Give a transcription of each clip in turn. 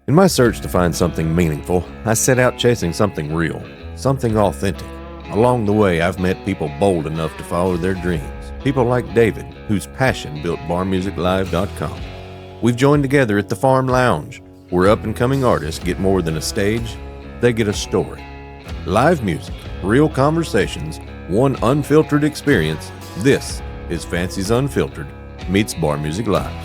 In my search to find something meaningful, I set out chasing something real, something authentic. Along the way, I've met people bold enough to follow their dreams. People like David, whose passion built BarMusicLive.com. We've joined together at the Farm Lounge, where up-and-coming artists get more than a stage, they get a story. Live music, real conversations, one unfiltered experience. This is Fancy's Unfiltered meets Bar Music Live.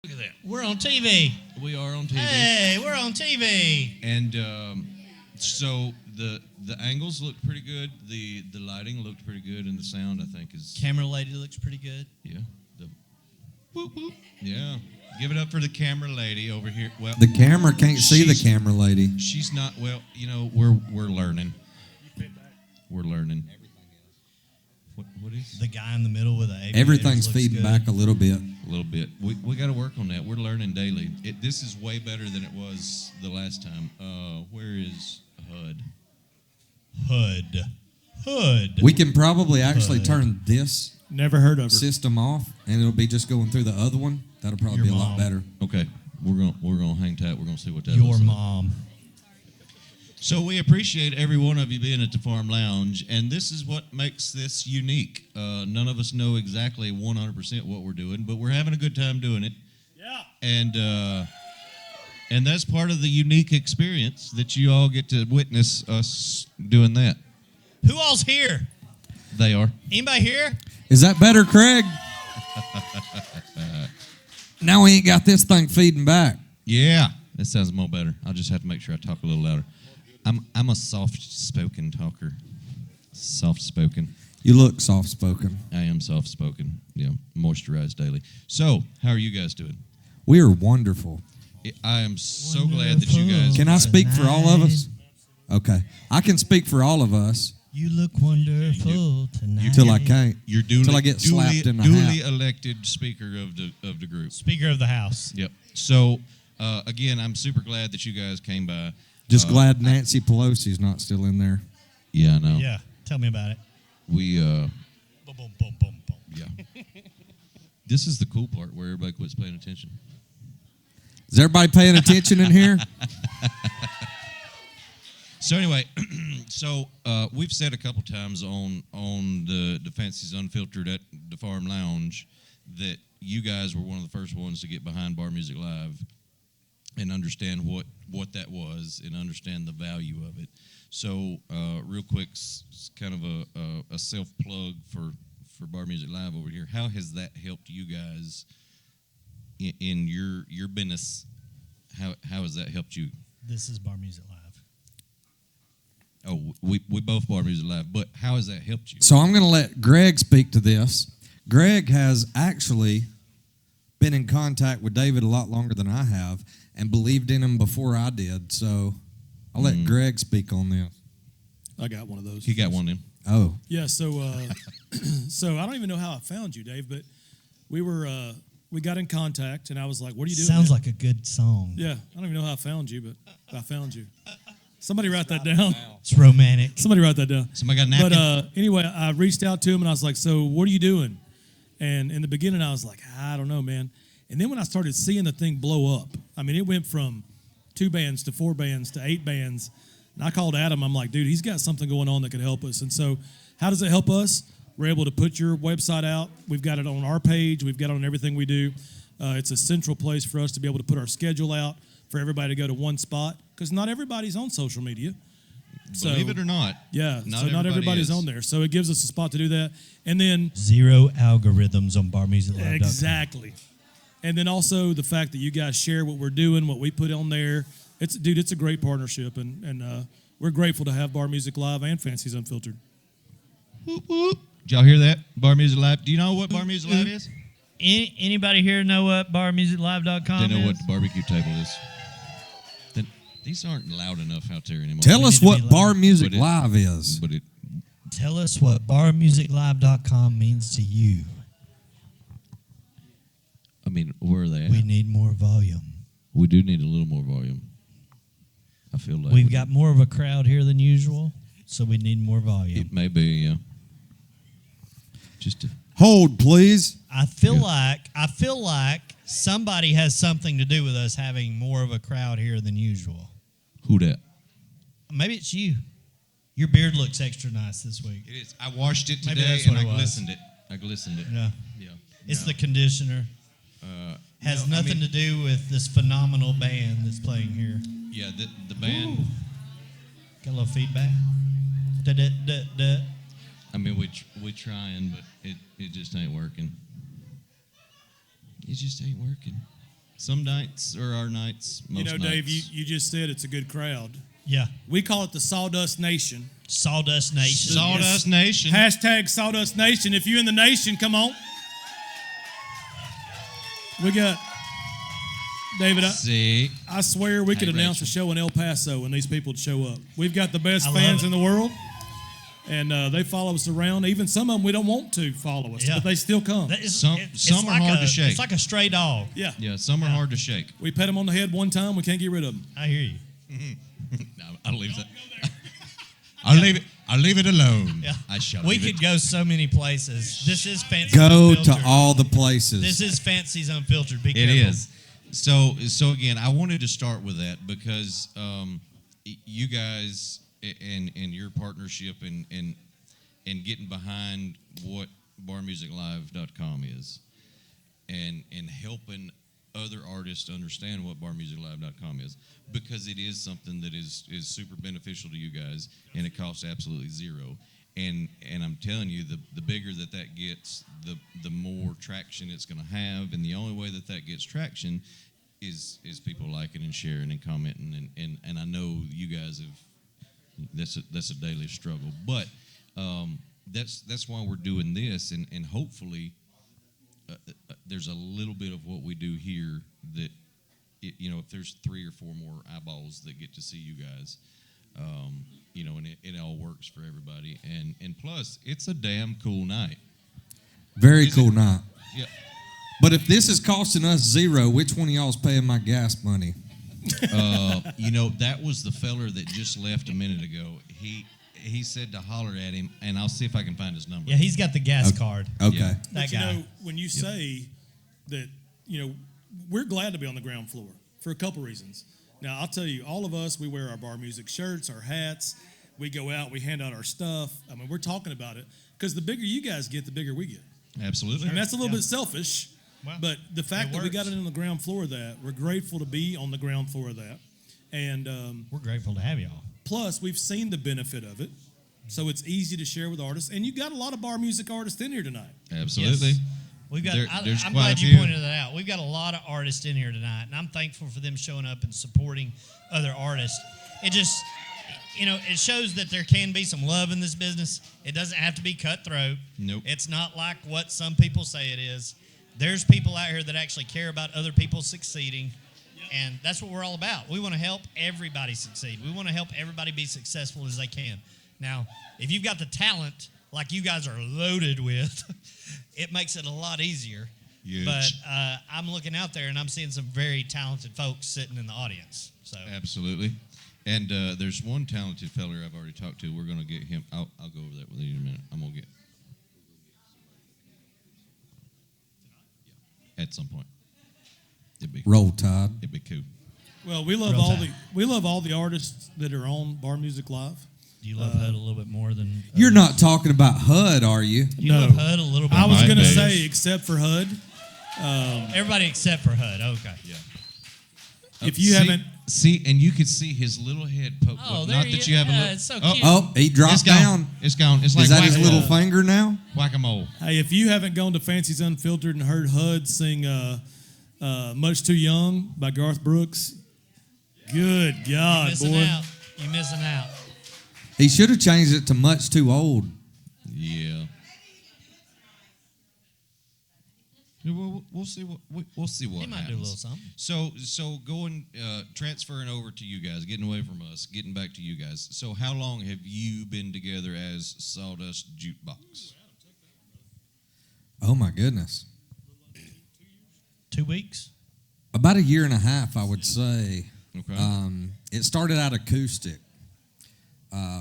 Look at that. We're on TV. We are on TV. Hey, we're on TV. And so the angles looked pretty good. The lighting looked pretty good, and the sound, I think, is... Camera lady looks pretty good. Yeah. Whoop, whoop. Yeah. Give it up for the camera lady over here. Well, The camera can't see the camera lady. she's not... Well, you know, we're learning. We're learning. What is... The guy in the middle with the aviators Everything's looks feeding good. back a little bit. A little bit. We got to work on that. We're learning daily. This is way better than it was the last time. Where is HUDD? HUDD. We can probably actually turn this Never heard of her. system off, and it'll be just going through the other one. That'll probably Your be a lot mom. better. Okay, we're gonna hang tight. We're gonna see what that Your looks like. mom. So we appreciate every one of you being at the Farm Lounge, and this is what makes this unique. None of us know exactly 100% what we're doing, but we're having a good time doing it. Yeah. And that's part of the unique experience that you all get to witness us doing that. Who all's here? They are. Anybody here? Is that better, Craig? Now we ain't got this thing feeding back. Yeah, that sounds more better. I'll just have to make sure I talk a little louder. I'm a soft-spoken talker. Soft-spoken. You look soft-spoken. I am soft-spoken. Yeah, moisturized daily. So, how are you guys doing? We are wonderful. I am so glad that you guys... Can I speak for all of us? Okay. I can speak for all of us You look wonderful tonight. till I can't. You're duly, Till I get slapped in the duly hat. elected speaker of the group. Speaker of the House. Yep. So, again, I'm super glad that you guys came by. Just glad Nancy Pelosi's not still in there. Yeah, I know. Yeah. Tell me about it. We, Boom, boom, boom, boom, boom. yeah. This is the cool part where everybody quits paying attention. Is everybody paying attention in here? So anyway, we've said a couple times on the Fancy's Unfiltered at the Farm Lounge that you guys were one of the first ones to get behind Bar Music Live and understand what that was and understand the value of it. So real quick, kind of a self-plug for Bar Music Live over here. How has that helped you guys in your business? How has that helped you? This is Bar Music Live. Oh, we both Bar Music Live, but how has that helped you? So I'm going to let Greg speak to this. Greg has actually been in contact with David a lot longer than I have and believed in him before I did. So I'll let Greg speak on this. I got one of those. He got one in. Oh. Yeah, so so I don't even know how I found you, Dave, but we got in contact, and I was like, what are you doing? Sounds man? like a good song. Yeah, I don't even know how I found you, but I found you. Somebody write that down. It's romantic. Somebody write that down. Somebody got a napkin? But anyway, I reached out to him, and I was like, so what are you doing? And in the beginning, I was like, I don't know, man. And then when I started seeing the thing blow up, I mean, it went from 2 bands to 4 bands to 8 bands. And I called Adam. I'm like, dude, he's got something going on that could help us. And so how does it help us? We're able to put your website out. We've got it on our page. We've got it on everything we do. It's a central place for us to be able to put our schedule out for everybody to go to one spot because not everybody's on social media. Believe it or not. Yeah, not so not everybody's is. on there. So it gives us a spot to do that. And then... Zero algorithms on BarMusicLive.com. Exactly. And then also the fact that you guys share what we're doing, what we put on there. It's a great partnership, and we're grateful to have Bar Music Live and Fancy's Unfiltered. Whoop, whoop. Did y'all hear that? Bar Music Live. Do you know what Bar Music Live is? Anybody here know what BarMusicLive.com They know is? what the barbecue table is. These aren't loud enough out there anymore. Tell We us need to what be Bar loud. Music But it- Live is. But it, Tell us what BarMusicLive.com means to you. I mean, where are they at? We need more volume. We do need a little more volume. I feel like We've got more of a crowd here than usual. so we need more volume. It may be, yeah. Just to, Hold, please. I feel like somebody has something to do with us having more of a crowd here than usual. who that? Maybe it's you. Your beard looks extra nice this week. It is. I washed it Maybe today that's and what I it was. glistened it. Yeah. Yeah. It's No. the conditioner. Has No, I nothing mean- to do with this phenomenal band that's playing here. Yeah, the band. Got a little feedback. Da, da, da, da. I mean, we trying, but it just ain't working. It just ain't working. Some nights are our nights. Most You know, nights. Dave, you just said it's a good crowd. Yeah. We call it the Sawdust Nation. Sawdust Nation. Sawdust Nation. Hashtag Sawdust Nation. If you're in the nation, come on. We got David. See, I swear we could Hey, announce a Rachel. show in El Paso and these people would show up. We've got the best I love fans it. in the world, and they follow us around. Even some of them we don't want to follow us, Yeah. but they still come. That is- Some- it's some are like hard to shake. It's like a stray dog. Yeah. yeah, some are hard to shake. We pet them on the head one time, we can't get rid of them. I hear you. No, I'll leave that. I'll leave it alone. Yeah. I shall. We leave could it. go so many places. This is fancy. Go Unfiltered. to all the places. This is Fancy's Unfiltered. Be It careful. is. So again, I wanted to start with that because you guys and your partnership and getting behind what barmusiclive.com is and helping other artists understand what barmusiclive.com is, because it is something that is super beneficial to you guys and it costs absolutely zero. And I'm telling you, the bigger that gets, the more traction it's going to have. And the only way that gets traction is people liking and sharing and commenting. And I know you guys have, that's a daily struggle. But that's why we're doing this. And hopefully there's a little bit of what we do here that, if there's 3 or 4 more eyeballs that get to see you guys, and it all works for everybody. And plus, it's a damn cool night. Very Is cool it- night. Yeah. But if this is costing us zero, which one of y'all's paying my gas money? That was the feller that just left a minute ago. He said to holler at him, and I'll see if I can find his number. Yeah, he's got the gas card. Okay. Yeah. That But guy. when you say that, we're glad to be on the ground floor for a couple reasons. Now, I'll tell you, all of us, we wear our bar music shirts, our hats. We go out, we hand out our stuff. I mean, we're talking about it because the bigger you guys get, the bigger we get. Absolutely. And that's a little bit selfish, Well, but the fact it that we got works. it on the ground floor of that, we're grateful to be on the ground floor of that. And We're grateful to have y'all. plus, we've seen the benefit of it. So it's easy to share with artists. And you got a lot of bar music artists in here tonight. Absolutely. Yes. We've got. There's I'm quite glad a you few. pointed that out. We've got a lot of artists in here tonight, and I'm thankful for them showing up and supporting other artists. It just, it shows that there can be some love in this business. It doesn't have to be cutthroat. Nope. It's not like what some people say it is. There's people out here that actually care about other people succeeding, and that's what we're all about. We want to help everybody succeed. We want to help everybody be successful as they can. Now, if you've got the talent like you guys are loaded with, it makes it a lot easier. Huge. But I'm looking out there and I'm seeing some very talented folks sitting in the audience. So Absolutely. And there's one talented feller I've already talked to. We're going to get him. I'll go over that with you in a minute. I'm going to get. At some point. Roll Tide. It'd be cool. Well, we love Real all time. the artists that are on Bar Music Live. do you love HUD a little bit more than You're others? not talking about HUD, are you? Do you love HUD a little bit I was more going to than say, others? except for HUD. Everybody except for HUD. Okay. Yeah. If you see, haven't, see, and you could see his little head poke. Oh, up. there Not you that you have a go. little. It's so oh, cute. Oh, he it's dropped gone. down. It's gone. It's like Is that his little whack-a-mole. finger now? Whack-a-mole. hey, if you haven't gone to Fancy's Unfiltered and heard HUD sing "Much Too Young" by Garth Brooks, good You're God, missing boy! out. You're missing out. He should have changed it to much too old. Yeah. Yeah, we'll see what we'll see what He might happens. do a little something. So going transferring over to you guys, getting away from us, getting back to you guys. So how long have you been together as Sawdust Jukebox? Oh my goodness. 2 weeks. About a year and a half, I would say. Okay. It started out acoustic.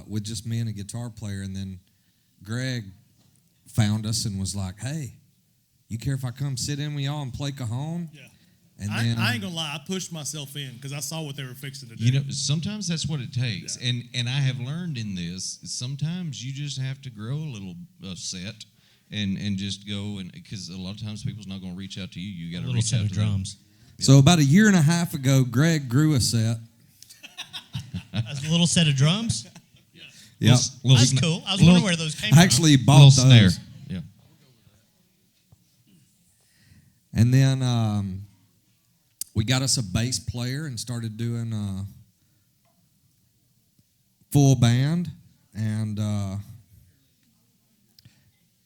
with just me and a guitar player, and then Greg found us and was like, "Hey, you care if I come sit in with y'all and play cajon?" Yeah. And I then ain't gonna lie, I pushed myself in because I saw what they were fixing to do. You know, sometimes that's what it takes, Yeah. and I have learned in this. Sometimes you just have to grow a little set, and just go, and because a lot of times people's not going to reach out to you. You got A to little reach set out of to them. drums. So about a year and a half ago, Greg grew a set. A little set of drums. Yep. That's cool. I was wondering where those came I from. actually Little bought snare. those. Yeah. And then we got us a bass player and started doing full band. And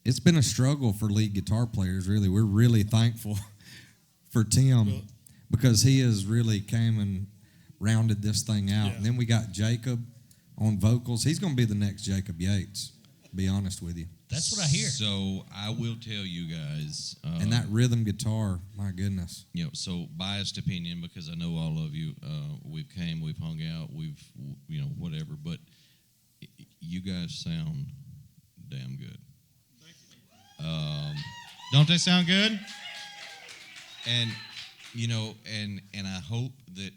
it's been a struggle for lead guitar players, really. We're really thankful for Tim because he has really came and rounded this thing out. Yeah. And then we got Jacob on vocals. He's going to be the next Jacob Yates, to be honest with you. That's what I hear. So I will tell you guys, And that rhythm guitar, my goodness. you know, so biased opinion because I know all of you. We've came, we've hung out, we've whatever. But you guys sound damn good. Don't they sound good? And and I hope that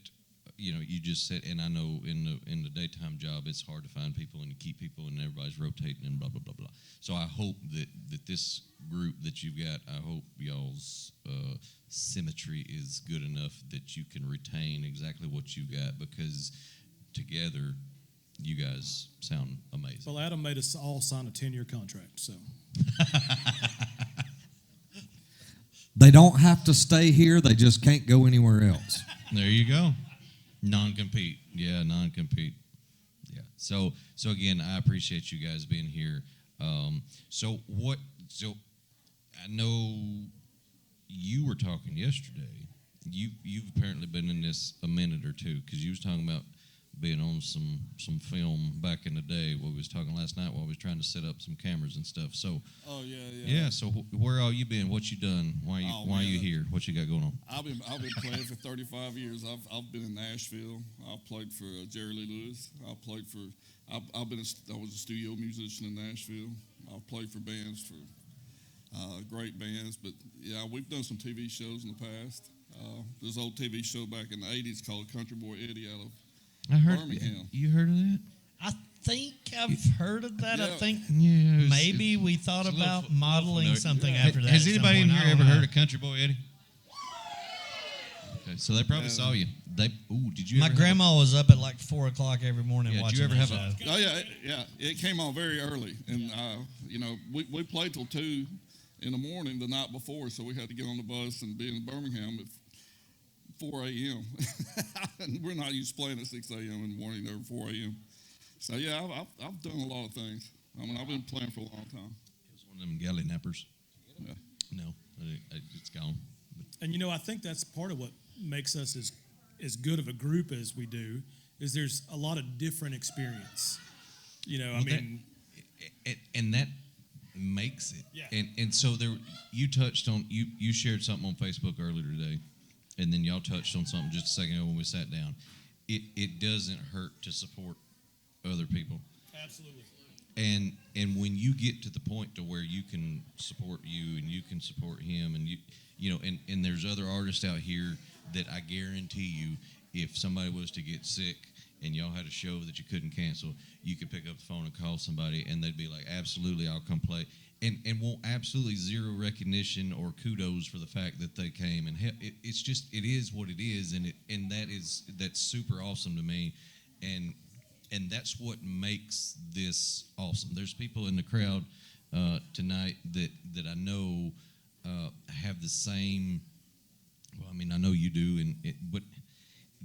you just said, and I know in the daytime job it's hard to find people and to keep people and everybody's rotating and blah blah blah blah. So I hope that this group that you've got, I hope y'all's symmetry is good enough that you can retain exactly what you got, because together you guys sound amazing. Well, Adam made us all sign a 10-year contract, so. They don't have to stay here. They just can't go anywhere else. There you go. Non-compete. Yeah, non-compete. Yeah. So again, I appreciate you guys being here. So I know you were talking yesterday. You've apparently been in this a minute or two, because you was talking about being on some film back in the day. What we was talking last night while we was trying to set up some cameras and stuff. So Oh yeah. yeah. So where all you been? What you done? Why are you here? What you got going on? I've been playing for 35 years. I've been in Nashville. I played for Jerry Lee Lewis. I was a studio musician in Nashville. I've played for bands, for great bands. But yeah, we've done some TV shows in the past. There's an old TV show back in the 80s called Country Boy Eddie out of I heard. Birmingham. You heard of that? I think I've heard of that. I Yeah. think Yeah. maybe we thought it's a little about modeling familiar. something Yeah. after that. Has at some anybody in point. here I don't ever know. heard of Country Boy Eddie? Okay, so they probably saw you. Did you? My ever have grandma was up at like 4 o'clock every morning Yeah, did watching you ever that have show. Oh yeah. It came on very early, and we played till 2 in the morning the night before, so we had to get on the bus and be in Birmingham at 4 a.m. And we're not used to playing at 6 a.m. in the morning or 4 a.m. So yeah, I've done a lot of things. I mean, I've been playing for a long time. It's one of them galley nappers. Yeah. No, it's gone. And I think that's part of what makes us as good of a group as we do, is there's a lot of different experience. Well, and that makes it. Yeah. And so you touched on you shared something on Facebook earlier today, and then y'all touched on something just a second ago when we sat down. It doesn't hurt to support other people. Absolutely. And when you get to the point to where you can support you and you can support him, and and there's other artists out here that I guarantee you, if somebody was to get sick and y'all had a show that you couldn't cancel, you could pick up the phone and call somebody and they'd be like, absolutely, I'll come play, and want absolutely zero recognition or kudos for the fact that they came. And it's just, it is what it is, and that's super awesome to me. And that's what makes this awesome. There's people in the crowd tonight that I know have the same. Well, I mean, I know you do, but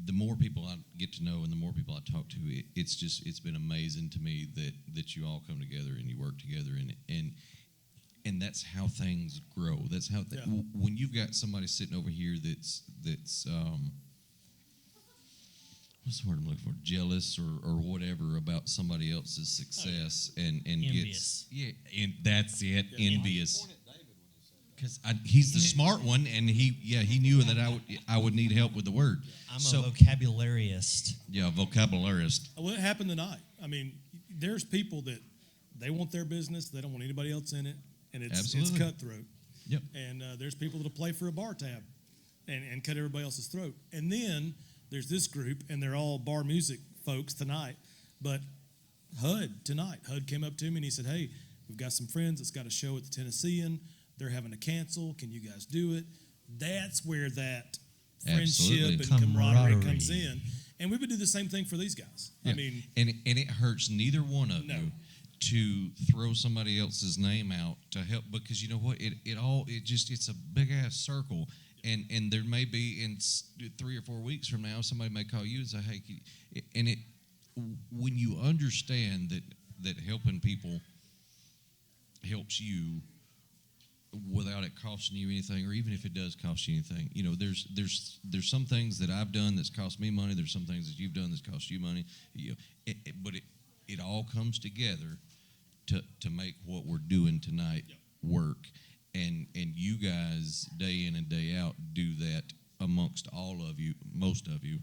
the more people I get to know and the more people I talk to, it's been amazing to me that you all come together and you work together, and that's how things grow. That's how when you've got somebody sitting over here that's what's the word I'm looking for? Jealous or whatever about somebody else's success and Envious. and that's it. Envious. Because he's the smart one, and he knew that I would need help with the word. I'm a vocabulariist. Yeah, vocabulariist. Well, it happened tonight. I mean, there's people that they want their business, they don't want anybody else in it, and it's Absolutely. cutthroat. Yep. And there's people that'll play for a bar tab and cut everybody else's throat. And then there's this group, and they're all bar music folks tonight. But HUDD tonight, HUDD came up to me and he said, hey, we've got some friends that's got a show at the Tennessean. They're having to cancel. Can you guys do it? That's where that friendship Absolutely. and camaraderie Camaraderie. comes in. And we would do the same thing for these guys. Yeah. I mean, and it hurts neither one of No. you to throw somebody else's name out to help, because you know what, it's a big ass circle, and there may be in 3 or 4 weeks from now somebody may call you and say, hey, when you understand that helping people helps you without it costing you anything, or even if it does cost you anything, you know, there's some things that I've done that's cost me money. There's some things that you've done that's cost you money. You know, but it all comes together to make what we're doing tonight work. And you guys, day in and day out, do that amongst all of you, most of you.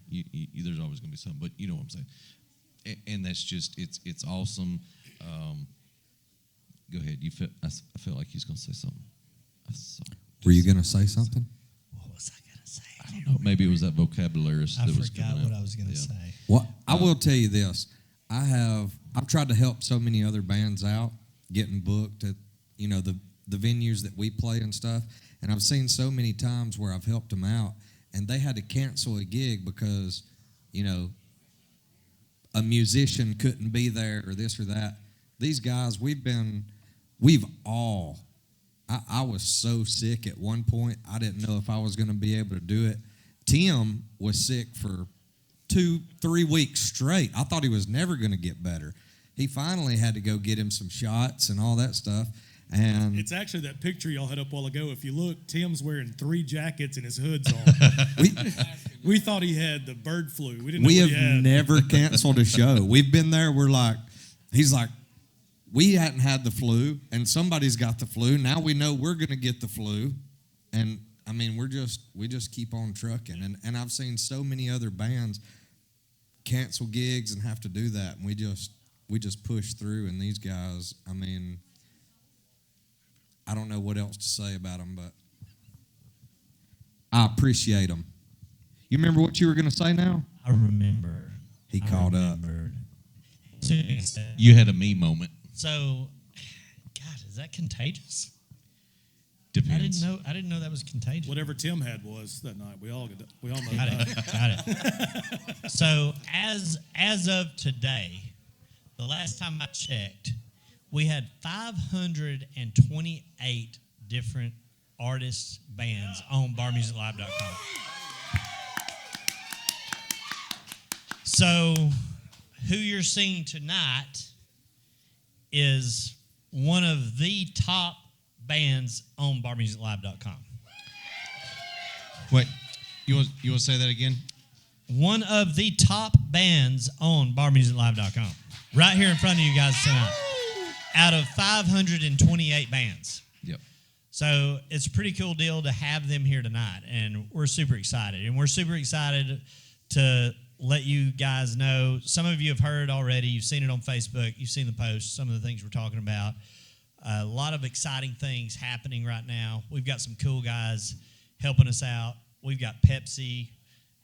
There's always going to be some, but you know what I'm saying. And that's just, it's awesome. Go ahead. I feel like he's going to say something. Were you going to say something? What was I going to say? I don't know. Maybe it was that vocabulary I that was forgot coming out. what I was going to say. Well, I will tell you this. I've tried to help so many other bands out getting booked at, you know, the venues that we play and stuff. And I've seen so many times where I've helped them out and they had to cancel a gig because, you know, a musician couldn't be there or this or that. These guys, I was so sick at one point, I didn't know if I was going to be able to do it. Tim was sick for 2-3 weeks straight. I thought he was never going to get better. He finally had to go get him some shots and all that stuff. And it's actually that picture y'all had up a while ago. If you look, Tim's wearing 3 jackets and his hood's on. We thought he had the bird flu. We didn't know we what have he had. never canceled a show. We've been there. He's like, we hadn't had the flu, and somebody's got the flu. Now we know we're going to get the flu, and I mean, we just keep on trucking. And I've seen so many other bands cancel gigs and have to do that, and we just push through. And these guys, I mean, I don't know what else to say about them, but I appreciate them. You remember what you were going to say now? I remember. He caught up. You had a me moment. So, God, is that contagious? Depends. I didn't know that was contagious. Whatever Tim had was that night. We all know Got that. it. Got it. So as of today, the last time I checked, we had 528 different artists, bands on barmusiclive.com. So who you're seeing tonight is one of the top bands on barmusiclive.com. Wait, you want to say that again? One of the top bands on barmusiclive.com. Right here in front of you guys tonight. Out of 528 bands. Yep. So it's a pretty cool deal to have them here tonight, and we're super excited. And we're super excited to let you guys know. Some of you have heard already. You've seen it on Facebook. You've seen the posts, some of the things we're talking about. A lot of exciting things happening right now. We've got some cool guys helping us out. We've got Pepsi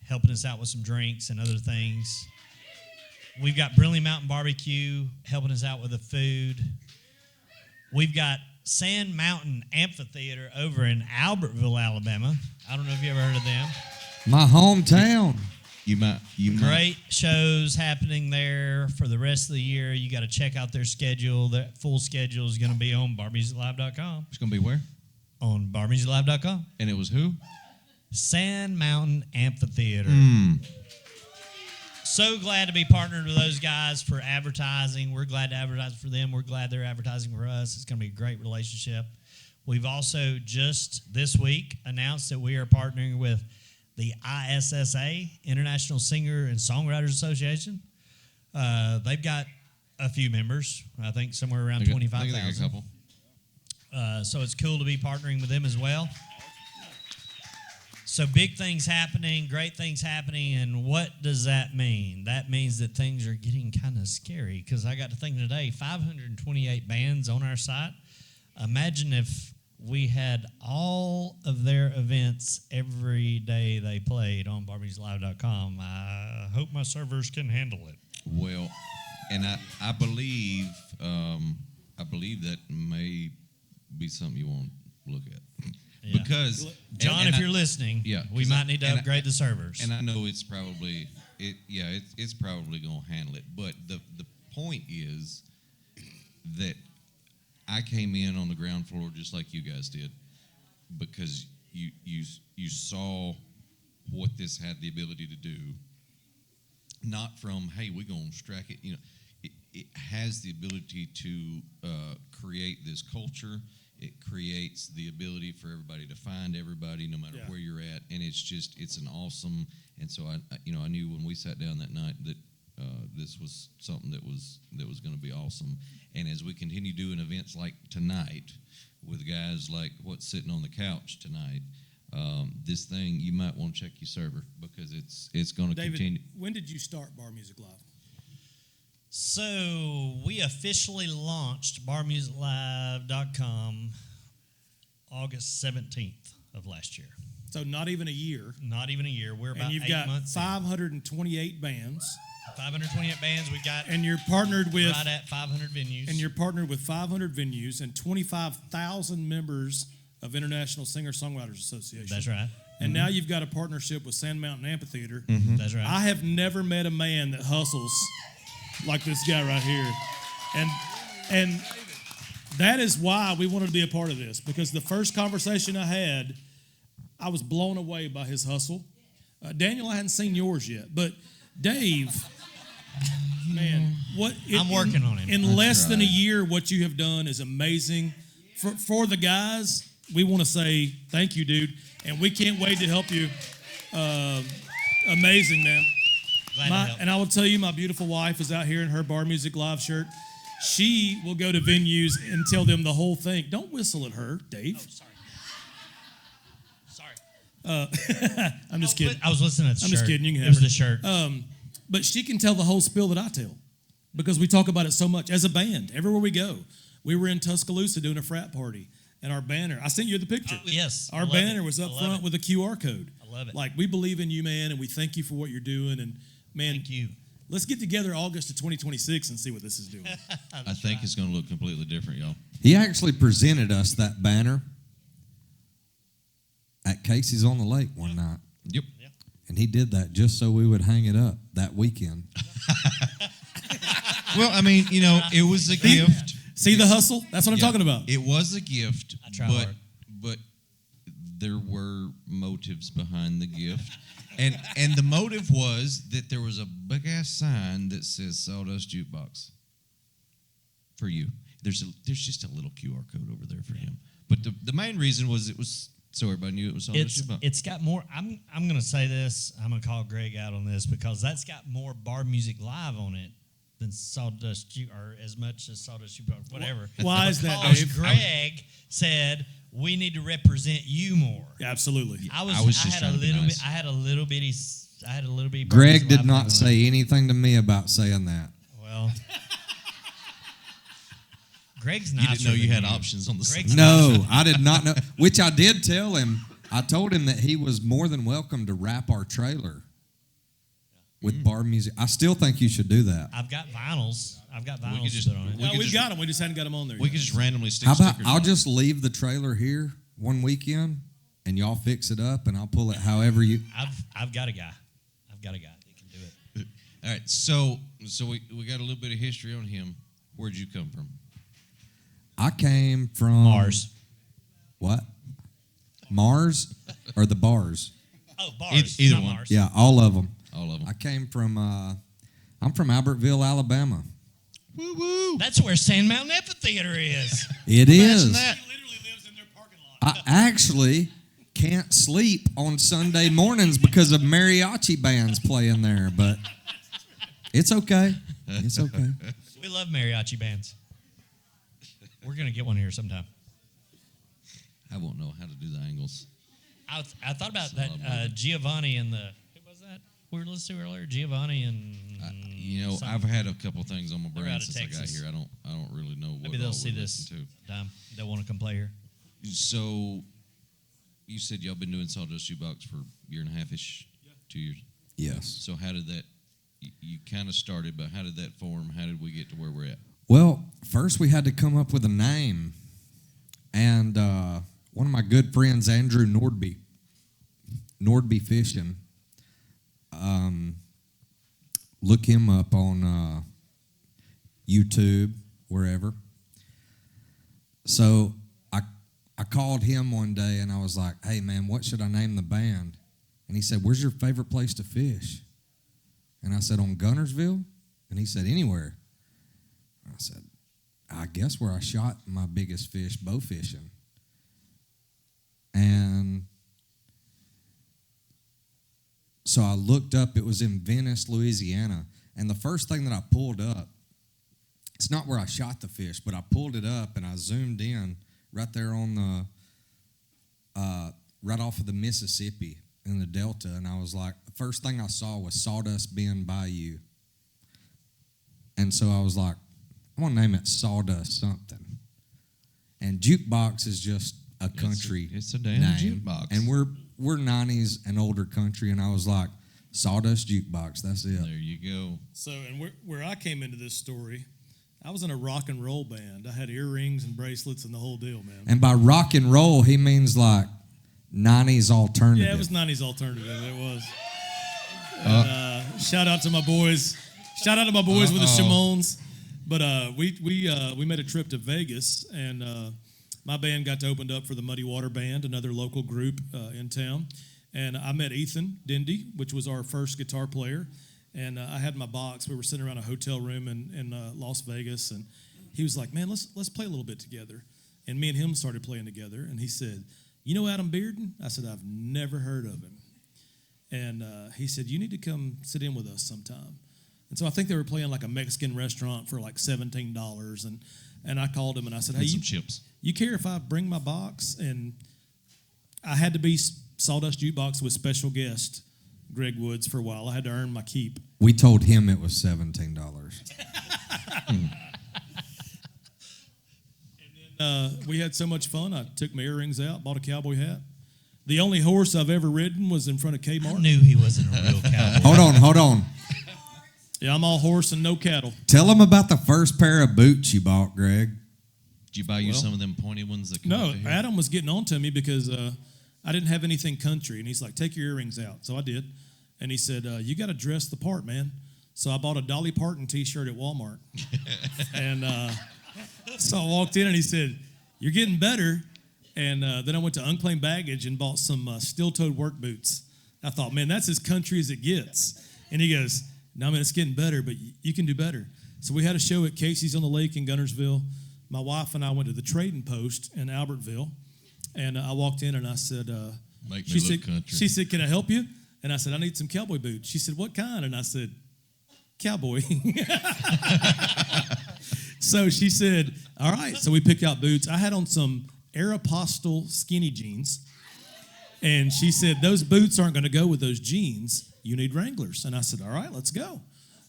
helping us out with some drinks and other things. We've got Brilliant Mountain Barbecue helping us out with the food. We've got Sand Mountain Amphitheater over in Albertville, Alabama. I don't know if you ever heard of them. My hometown. You might. Great shows happening there for the rest of the year. You got to check out their schedule. Their full schedule is going to be on barmusiclive.com. It's going to be where? On barmusiclive.com. And it was who? Sand Mountain Amphitheater. So glad to be partnered with those guys for advertising. We're glad to advertise for them. We're glad they're advertising for us. It's going to be a great relationship. We've also just this week announced that we are partnering with the ISSA, International Singer and Songwriters Association. They've got a few members, I think somewhere around 25,000. I think they got a couple. So it's cool to be partnering with them as well. So big things happening, great things happening, and what does that mean? That means that things are getting kind of scary because I got to thinking today, 528 bands on our site. Imagine if we had all of their events every day they played on barmusiclive.com. I hope my servers can handle it. Well, and I believe that may be something you want to look at. Yeah. Because John, if you're listening, yeah, we might need to upgrade the servers. And I know it's probably it's probably going to handle it. But the point is that I came in on the ground floor just like you guys did because you saw what this had the ability to do. Not from hey, we're going to strike it. You know, it has the ability to create this culture. It creates the ability for everybody to find everybody, no matter where you're at, and it's an awesome. And so I knew when we sat down that night that this was something that was going to be awesome. And as we continue doing events like tonight with guys like what's sitting on the couch tonight, this thing you might want to check your server because it's going to continue. When did you start Bar Music Live? So we officially launched barmusiclive.com August 17th of last year. So not even a year. Not even a year. We're about And you've 8 got months 528 bands. 528 bands. We've got And you're partnered with right at 500 venues. And you're partnered with 500 venues and 25,000 members of International Singer-Songwriters Association. That's right. And now you've got a partnership with Sand Mountain Amphitheater. That's right. I have never met a man that hustles like this guy right here. And that is why we wanted to be a part of this, because the first conversation I had, I was blown away by his hustle. Daniel, I hadn't seen yours yet, but Dave, man, I'm working on him. In less than a year, what you have done is amazing. For the guys, we want to say thank you, dude, and we can't wait to help you. Amazing, man. And I will tell you, my beautiful wife is out here in her Bar Music Live shirt. She will go to venues and tell them the whole thing. Don't whistle at her, Dave. Sorry. I'm just kidding. I was listening to the shirt. I'm just kidding. You can have it was her. the shirt. But she can tell the whole spiel that I tell because we talk about it so much as a band. Everywhere we go. We were in Tuscaloosa doing a frat party, and our banner, I sent you the picture. Oh, yes. Our banner was up front with a QR code. I love it. Like, we believe in you, man, and we thank you for what you're doing. And, man, Thank you. Let's get together August of 2026 and see what this is doing. I think it's going to look completely different, y'all. He actually presented us that banner at Casey's on the Lake one night. Yep. And he did that just so we would hang it up that weekend. Well, I mean, it was a gift. See the hustle? That's what I'm talking about. It was a gift, I try hard. but there were motives behind the gift. And the motive was that there was a big ass sign that says Sawdust Jukebox for you. There's just a little QR code over there for him. But the main reason was it was so everybody knew it was Sawdust Jukebox. It's got more. I'm going to say this. I'm going to call Greg out on this because that's got more Bar Music Live on it than Sawdust or as much as Sawdust Jukebox, whatever. Why is that, Because Dave? Greg said we need to represent you more. Absolutely. I was just had a trying to be little nice. bit. I had a little bitty. Bar Greg Music did Live not on say it. anything to me about saying that. Well, Greg's You nicer. didn't know you than had options on the side. Greg's No, I did not know. Which I did tell him. I told him that he was more than welcome to wrap our trailer with bar music. I still think you should do that. I've got vinyls. I've got could vinyls just- put on it. we No, could we've just- got them. We just hadn't got them on there We yet. could just randomly stick How about stickers I'll on it. just leave the trailer here one weekend and y'all fix it up and I'll pull it however you. I've got a guy. I've got a guy that can do it. All right, so we got a little bit of history on him. Where'd you come from? I came from Mars. What? Mars or the bars? Oh, bars. Either not one. Mars. Yeah, all of them. All of them. I came from. I'm from Albertville, Alabama. Woo woo. That's where Sand Mountain Amphitheater is. It Imagine is. that. He literally lives in their parking lot. I actually can't sleep on Sunday mornings because of mariachi bands playing there, but it's okay. It's okay. We love mariachi bands. We're gonna get one here sometime. I won't know how to do the angles. I thought about that Giovanni and the who was that we were listening to earlier? Giovanni and I've had a couple things on my They're brain out of since I got Texas. here. I don't really know what maybe they'll all see we're this listening time. They'll want to come play here. to. So, you said y'all been doing Sawdust Jukebox for a year and a half ish, 2 years. Yes. So how did that? You kind of started, but how did that form? How did we get to where we're at? Well, first we had to come up with a name, and one of my good friends, Andrew Nordby Fishing. Look him up on YouTube, wherever. So I called him one day and I was like, "Hey man, what should I name the band?" And he said, "Where's your favorite place to fish?" And I said, "On Gunnersville?" And he said, "Anywhere." I said, "I guess where I shot my biggest fish bow fishing." And so I looked up, it was in Venice, Louisiana. And the first thing that I pulled up, it's not where I shot the fish, but I pulled it up and I zoomed in right there on the, right off of the Mississippi in the Delta. And I was like, the first thing I saw was Sawdust Bend Bayou. And so I was like, I'm going to name it Sawdust something. And Jukebox is just a country It's a damn name. jukebox. And we're 90s and older country, and I was like, Sawdust Jukebox, that's it. There you go. So, and where I came into this story, I was in a rock and roll band. I had earrings and bracelets and the whole deal, man. And by rock and roll, he means like 90s alternative. Yeah, it was 90s alternative. It was. And, shout out to my boys. Shout out to my boys with the Shimones. But we made a trip to Vegas, and my band got to open up for the Muddy Water Band, another local group in town. And I met Ethan Dindy, which was our first guitar player. And I had my box. We were sitting around a hotel room in Las Vegas, and he was like, "Man, let's play a little bit together." And me and him started playing together. And he said, "You know Adam Bearden?" I said, "I've never heard of him." And he said, "You need to come sit in with us sometime." And so I think they were playing like a Mexican restaurant for like $17. And I called him and I said, "Hey, Some chips. You care if I bring my box?" And I had to be Sawdust Jukebox with special guest Greg Woods for a while. I had to earn my keep. We told him it was $17. We had so much fun. I took my earrings out, bought a cowboy hat. The only horse I've ever ridden was in front of I Kmart. knew he wasn't a real cowboy. Hold on. Yeah, I'm all horse and no cattle. Tell him about the first pair of boots you bought, Greg. Did you buy you some of them pointy ones that come No, up to here? Adam was getting on to me because I didn't have anything country. And he's like, "Take your earrings out." So I did. And he said, "You got to dress the part, man." So I bought a Dolly Parton T-shirt at Walmart. And so I walked in and he said, "You're getting better." And then I went to Unclaimed Baggage and bought some steel-toed work boots. I thought, man, that's as country as it gets. And he goes, "No, man, it's getting better, but you can do better." So we had a show at Casey's on the Lake in Gunnersville. My wife and I went to the Trading Post in Albertville. And I walked in and I said, Make me look country. She said, "Can I help you?" And I said, "I need some cowboy boots." She said, "What kind?" And I said, "Cowboy." So she said, "All right." So we picked out boots. I had on some Aeropostale skinny jeans. And she said, "Those boots aren't going to go with those jeans. You need Wranglers." And I said, "All right, let's go."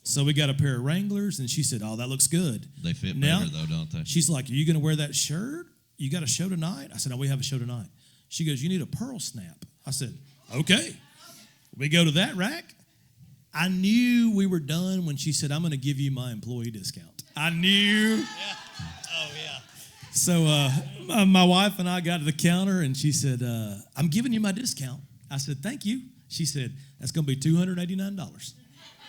So we got a pair of Wranglers, and she said, "Oh, that looks good." They fit Now, better, though, don't they? She's like, "Are you going to wear that shirt? You got a show tonight?" I said, "No, we have a show tonight." She goes, "You need a pearl snap." I said, "Okay." We go to that rack. I knew we were done when she said, "I'm going to give you my employee discount." I knew. Yeah. Oh, yeah. So my wife and I got to the counter, and she said, "I'm giving you my discount." I said, "Thank you." She said, "That's going to be $289.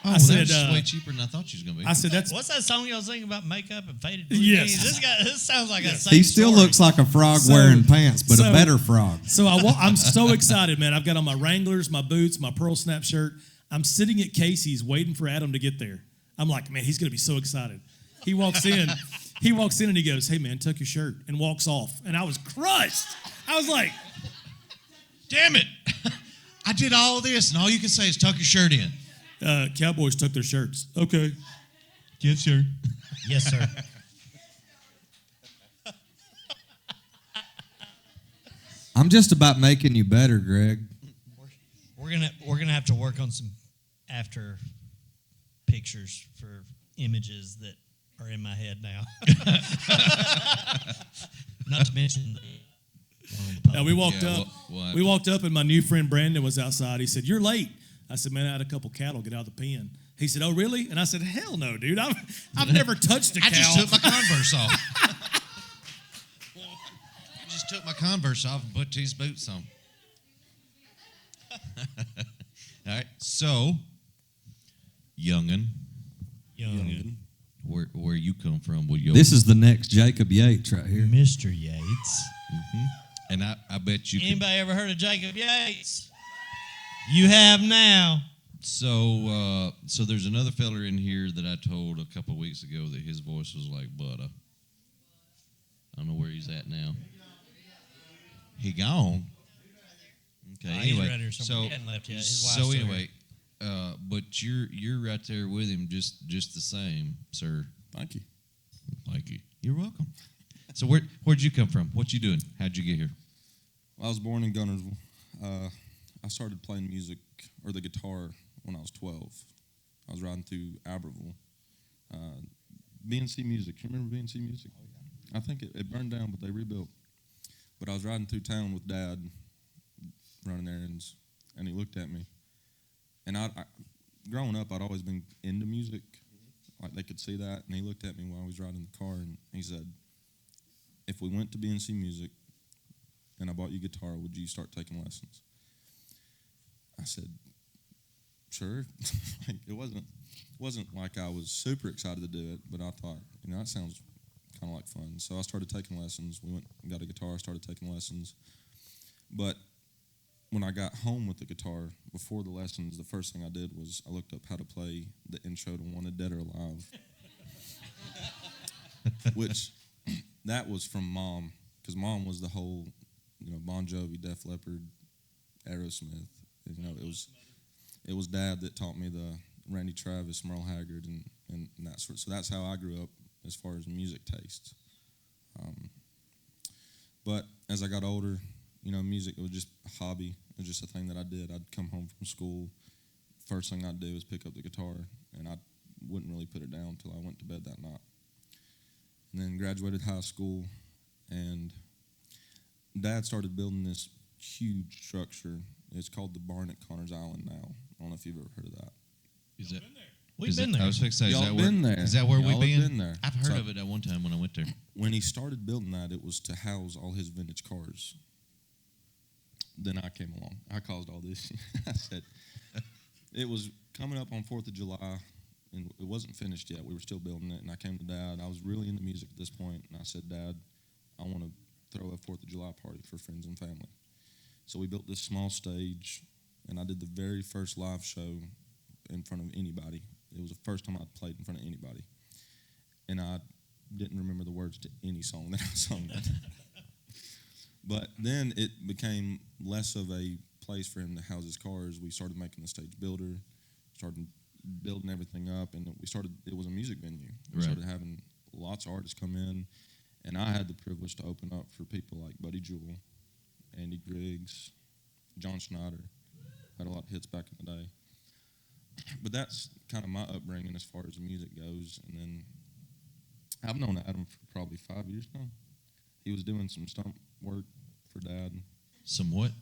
Oh, I that's said, way cheaper than I thought she was going to be. I said, "That's What's that song y'all sing about makeup and faded blue Yes. jeans? This sounds like a same He still story. looks like a frog So- wearing pants, but a so- better frog. So I'm so excited, man. I've got on my Wranglers, my boots, my pearl snap shirt. I'm sitting at Casey's waiting for Adam to get there. I'm like, man, he's going to be so excited. He walks in. And he goes, "Hey, man, tuck your shirt," and walks off. And I was crushed. I was like, Damn it! I did all this, and all you can say is tuck your shirt in. Cowboys tuck their shirts. Okay. Yes, sir. Yes, sir. I'm just about making you better, Greg. We're gonna have to work on some after pictures for images that are in my head now. Not to mention. Now we walked Yeah, up. we'll We walked up, and my new friend Brandon was outside. He said, "You're late." I said, "Man, I had a couple cattle get out of the pen." He said, "Oh, really?" And I said, "Hell no, dude. I've never touched a cow." I just took my Converse off. I just took my Converse off and put these boots on. All right, so youngin, where you come from? With your This is the next Jacob Yates right here. Mr. Yates. and I bet you. Anybody ever heard of Jacob Yates? You have now. So there's another feller in here that I told a couple of weeks ago that his voice was like butter. I don't know where he's at now. He gone. Okay. He's Anyway, right here somewhere. He hadn't left yet. His wife's so still anyway, but you're right there with him, just the same, sir. Thank you. Thank you. You're welcome. So where'd you come from? What you doing? How'd you get here? I was born in Gunnersville. I started playing music or the guitar when I was 12. I was riding through Aberville. BNC Music. You remember BNC Music? I think it burned down, but they rebuilt. But I was riding through town with Dad, running errands, and he looked at me. And I growing up, I'd always been into music. Like they could see that. And he looked at me while I was riding the car, and he said, "If we went to BNC Music and I bought you a guitar, would you start taking lessons?" I said, "Sure." Like, it wasn't like I was super excited to do it, but I thought, that sounds kind of like fun. So I started taking lessons. We went and got a guitar, started taking lessons. But when I got home with the guitar, before the lessons, the first thing I did was I looked up how to play the intro to Wanted Dead or Alive, which that was from Mom, because Mom was the whole, Bon Jovi, Def Leppard, Aerosmith. It was Dad that taught me the Randy Travis, Merle Haggard, and that sort. So that's how I grew up as far as music tastes. But as I got older, music was just a hobby. It was just a thing that I did. I'd come home from school. First thing I'd do is pick up the guitar, and I wouldn't really put it down until I went to bed that night. And then graduated high school, and Dad started building this huge structure. It's called the Barn at Connors Island now. I don't know if you've ever heard of that. Is that? We've been there. I was going to say, Y'all is that been where, there. Is that where Y'all we've have been? been there. I've heard So- of it at one time when I went there. When he started building that, it was to house all his vintage cars. Then I came along. I caused all this. I said, it was coming up on 4th of July, and it wasn't finished yet. We were still building it, and I came to Dad. I was really into music at this point, and I said, "Dad, I want to throw a 4th of July party for friends and family." So we built this small stage, and I did the very first live show in front of anybody. It was the first time I'd played in front of anybody. And I didn't remember the words to any song that I sung. But then it became less of a place for him to house his cars. We started making the stage builder, started building everything up, and it was a music venue. We Right. started having lots of artists come in, and I had the privilege to open up for people like Buddy Jewell, Andy Griggs, John Schneider. Had a lot of hits back in the day. But that's kind of my upbringing as far as music goes. And then I've known Adam for probably 5 years now. He was doing some stump work for Dad. Some what?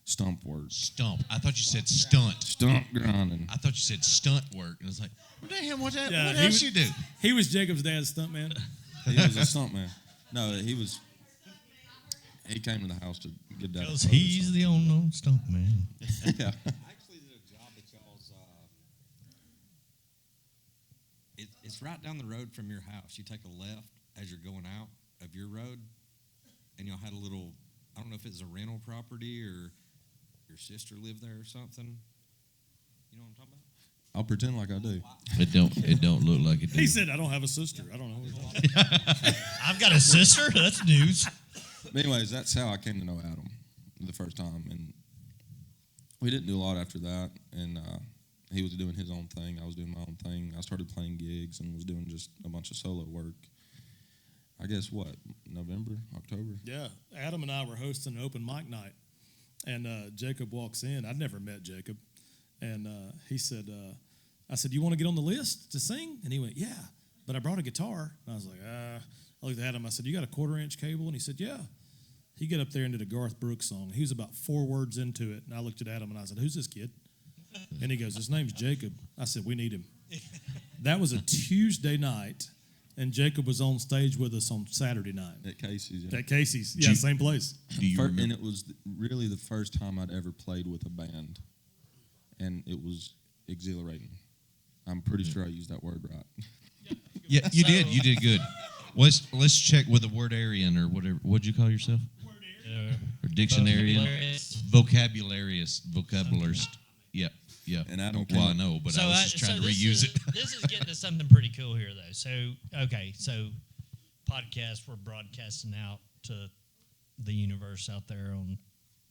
Stump work. Stump. I thought you said stunt. Stump grinding. I thought you said stunt work. And I was like, what the hell? What Yeah, he else was- you do? He was Jacob's dad's stuntman. He was a stump man. No, he came to the house to get Dad. Because he's the unknown stump man. Yeah. I actually did a job at y'all's. It's right down the road from your house. You take a left as you're going out of your road, and y'all had a little. I don't know if it's a rental property or your sister lived there or something. You know what I'm talking about? I'll pretend like I do. It don't look like it. He said, "I don't have a sister. I don't know." What you're talking about." I've got a sister. That's news. But anyways, that's how I came to know Adam the first time, and we didn't do a lot after that. And he was doing his own thing. I was doing my own thing. I started playing gigs and was doing just a bunch of solo work. I guess what, November, October? Yeah, Adam and I were hosting an open mic night, and Jacob walks in. I'd never met Jacob, and he said, "I said, you want to get on the list to sing?" And he went, "Yeah, but I brought a guitar." And I was like, I looked at him. I said, "You got a 1/4-inch cable?" And he said, "Yeah." He got up there and did a Garth Brooks song. He was about 4 words into it, and I looked at Adam and I said, "Who's this kid?" And he goes, "His name's Jacob." I said, "We need him." That was a Tuesday night, and Jacob was on stage with us on Saturday night. At Casey's. Yeah. At Casey's, yeah, same place. Do you remember? And it was really the first time I'd ever played with a band, and it was exhilarating. I'm pretty sure I used that word right. Yeah, you did. You did good. Let's check with the wordarian or whatever. What'd you call yourself? Or dictionarian? Vocabularist. Yep. Yeah. And I don't. Well, I know, but I was just trying to reuse it. This is getting to something pretty cool here, though. So, podcast, we're broadcasting out to the universe out there on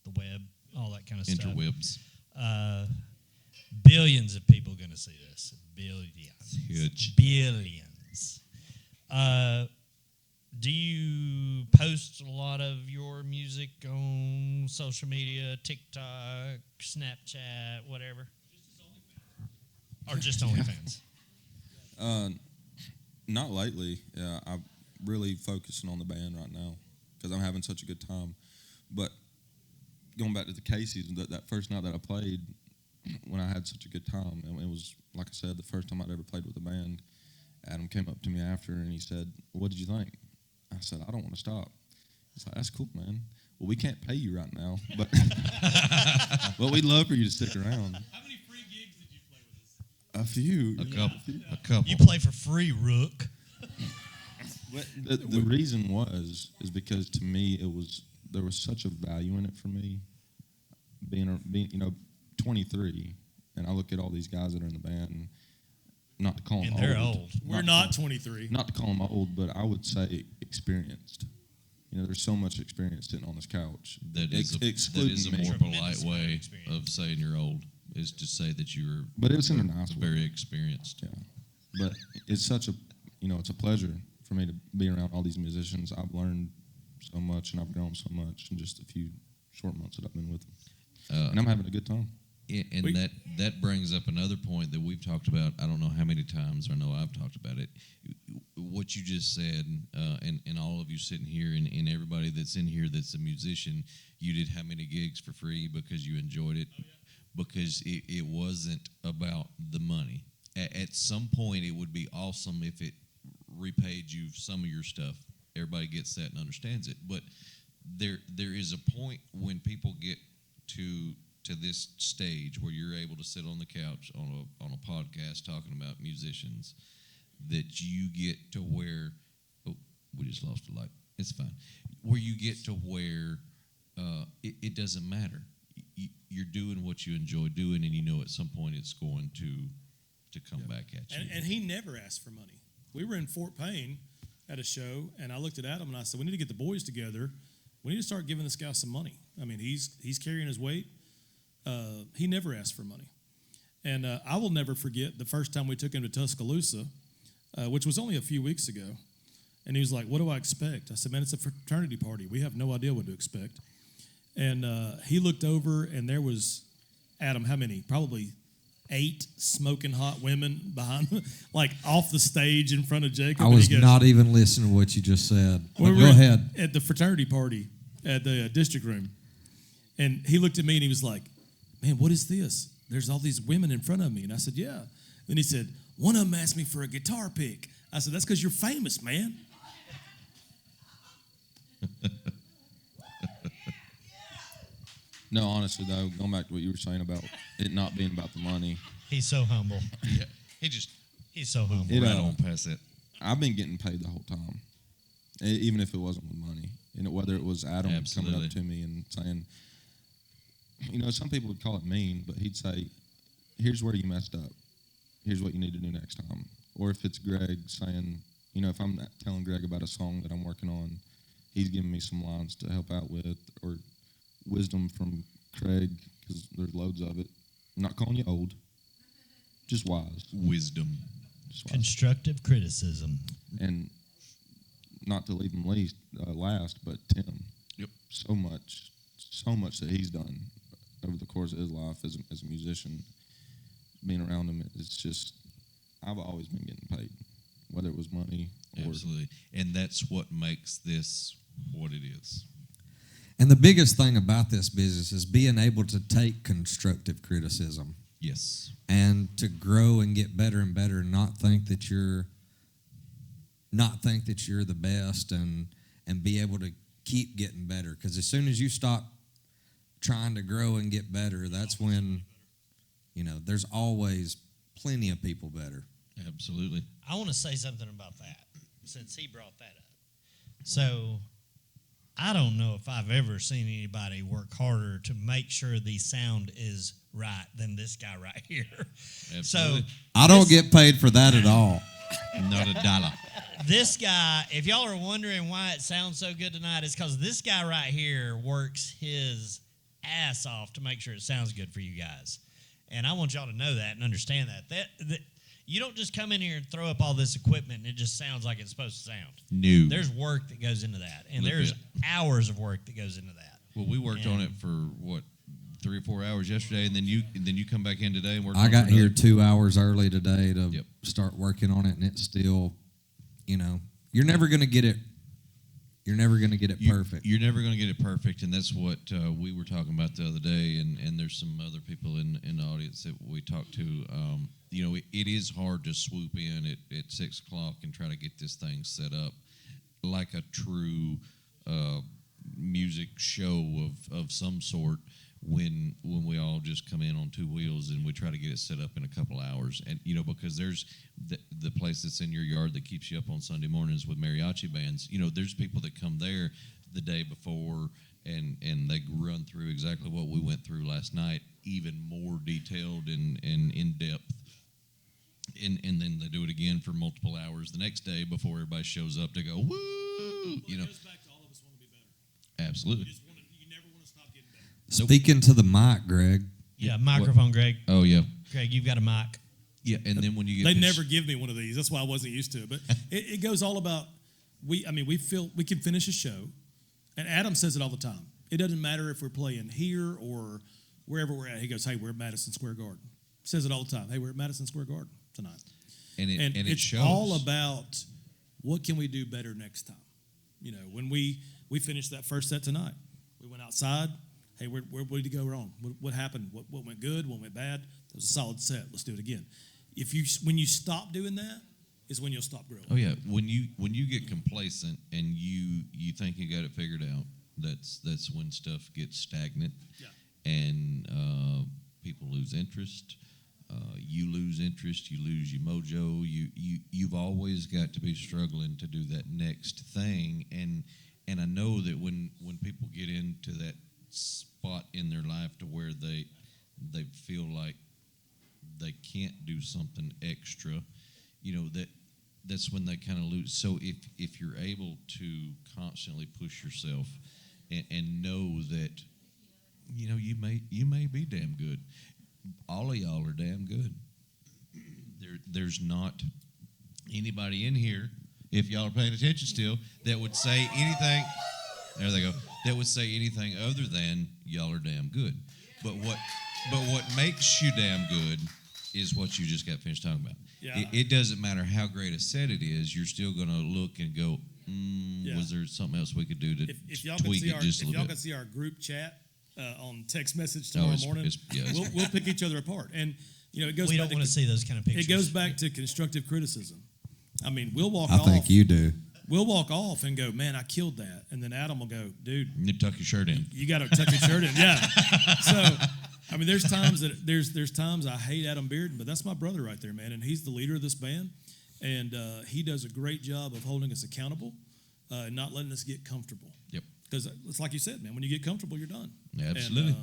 the web, all that kind of stuff. Interwebs. Billions of people going to see this. Billions. Huge. Billions. Do you post a lot of your music on social media, TikTok, Snapchat, whatever? Or just OnlyFans? Not lately. Yeah, I'm really focusing on the band right now because I'm having such a good time. But going back to the Casey's, that first night that I played, when I had such a good time, and it was, like I said, the first time I'd ever played with a band. Adam came up to me after and he said, "What did you think?" I said, "I don't want to stop." He's like, "That's cool, man. Well, we can't pay you right now, but but we'd love for you to stick around." How many free gigs did you play with us? A few. A couple. You play for free, Rook. But the reason is because to me there was such a value in it for me being 23, and I look at all these guys that are in the band. And not to call them And they're old. old. We're not 23. Not to call them old, but I would say experienced. There's so much experience sitting on this couch. That is a me. more Tremendous polite amount of way experience. of saying you're old, is to say that you're. But it's in a nice way. Very experienced. Yeah, but it's such a it's a pleasure for me to be around all these musicians. I've learned so much and I've grown so much in just a few short months that I've been with them, and I'm having a good time. And that brings up another point that we've talked about. I don't know how many times. I know I've talked about it. What you just said, and all of you sitting here, and everybody that's in here that's a musician, you did how many gigs for free because you enjoyed it? Because it wasn't about the money. At some point, it would be awesome if it repaid you some of your stuff. Everybody gets that and understands it. But there is a point when people get to this stage where you're able to sit on the couch on a podcast talking about musicians, that you get to where we just lost a light. It's fine. Where you get to where it doesn't matter. You're doing what you enjoy doing, and you know at some point it's going to come back at you. And he never asked for money. We were in Fort Payne at a show, and I looked at Adam and I said, "We need to get the boys together. We need to start giving this guy some money. I mean, he's carrying his weight." He never asked for money. And I will never forget the first time we took him to Tuscaloosa, which was only a few weeks ago. And he was like, "What do I expect?" I said, "Man, it's a fraternity party. We have no idea what to expect." And he looked over, and there was, Adam, how many? Probably 8 smoking hot women behind, like off the stage in front of Jacob. I was not even listening to what you just said. But go ahead. At the fraternity party at the district room. And he looked at me and he was like, "Man, what is this? There's all these women in front of me." And I said, "Yeah." Then he said, "One of them asked me for a guitar pick." I said, "That's because you're famous, man." No, honestly though, going back to what you were saying about it not being about the money, He's so humble. Yeah, He's so humble. It, right on past that. I've been getting paid the whole time, even if it wasn't with money. Whether it was Adam Absolutely. coming up to me and saying, some people would call it mean, but he'd say, "Here's where you messed up. Here's what you need to do next time." Or if it's Greg saying, if I'm telling Greg about a song that I'm working on, he's giving me some lines to help out with, or wisdom from Craig, because there's loads of it. I'm not calling you old, just wise. Wisdom. Just wise. Constructive criticism. And not to leave him last, but Tim. Yep. So much that he's done over the course of his life as a musician. Being around him, it's just, I've always been getting paid, whether it was money or. Absolutely. And that's what makes this what it is. And the biggest thing about this business is being able to take constructive criticism Yes. and to grow and get better and better, and not think that you're the best, and be able to keep getting better. Because as soon as you stop trying to grow and get better, that's when, there's always plenty of people better. Absolutely. I want to say something about that since he brought that up. So I don't know if I've ever seen anybody work harder to make sure the sound is right than this guy right here. Absolutely. So I don't get paid for that at all. Not a dollar. this guy, if y'all are wondering why it sounds so good tonight, it's because this guy right here works his ass off to make sure it sounds good for you guys. And I want y'all to know that and understand that you don't just come in here and throw up all this equipment and it just sounds like it's supposed to sound. No. There's work that goes into that, and there's hours of work that goes into that. Well, we worked on it for 3 or 4 hours yesterday, and then you come back in today and work. I got here 2 hours early today to Yep. start working on it, and it's still, you're never going to get it. You're never going to get it perfect. You're never going to get it perfect, and that's what we were talking about the other day. And there's some other people in the audience that we talked to. It is hard to swoop in at 6 o'clock and try to get this thing set up like a true music show of some sort. When we all just come in on 2 wheels and we try to get it set up in a couple hours, and because there's the place that's in your yard that keeps you up on Sunday mornings with mariachi bands. There's people that come there the day before and they run through exactly what we went through last night, even more detailed and in depth. And then they do it again for multiple hours the next day before everybody shows up to go woo. It goes back to all of us want to be better. Absolutely. You never want to stop getting better. Speaking to the mic, Greg. Yeah, microphone, Greg. Oh yeah. Greg, you've got a mic. Yeah, and then when you get They this- never give me one of these. That's why I wasn't used to it. But it goes all about we can finish a show, and Adam says it all the time. It doesn't matter if we're playing here or wherever we're at. He goes, "Hey, we're at Madison Square Garden." Says it all the time. "Hey, we're at Madison Square Garden tonight." and it it's shows. all about what can we do better next time. When we finished that first set tonight, we went outside. Hey, where did it go wrong? What happened? What went good? What went bad? It was a solid set. Let's do it again. When you stop doing that, is when you'll stop growing. Oh yeah, when you get complacent and you think you got it figured out, that's when stuff gets stagnant, and people lose interest. You lose interest. You lose your mojo. You've always got to be struggling to do that next thing, and I know that when people get into that spot in their life to where they feel like they can't do something extra, that's when they kind of lose. So if you're able to constantly push yourself and know that you may be damn good. All of y'all are damn good. There's not anybody in here, if y'all are paying attention still, that would say anything. There they go. That would say anything other than y'all are damn good. But what makes you damn good is what you just got finished talking about. Yeah. It doesn't matter how great a set it is. You're still going to look and go, Yeah. was there something else we could do to If y'all tweak can see it just a if little y'all bit? can see our group chat on text message Oh, tomorrow it's- morning, it's- we'll pick each other apart. And it goes. We back don't want to see those kind of pictures. It goes back to constructive criticism. I mean, we'll walk I off. think you do. We'll walk off and go, "Man, I killed that," and then Adam will go, "Dude, You tuck your shirt in. you got to tuck your shirt in." Yeah. So, I mean, there's times I hate Adam Bearden, but that's my brother right there, man, and he's the leader of this band, and he does a great job of holding us accountable and not letting us get comfortable. Yep. Because it's like you said, man. When you get comfortable, you're done. Absolutely.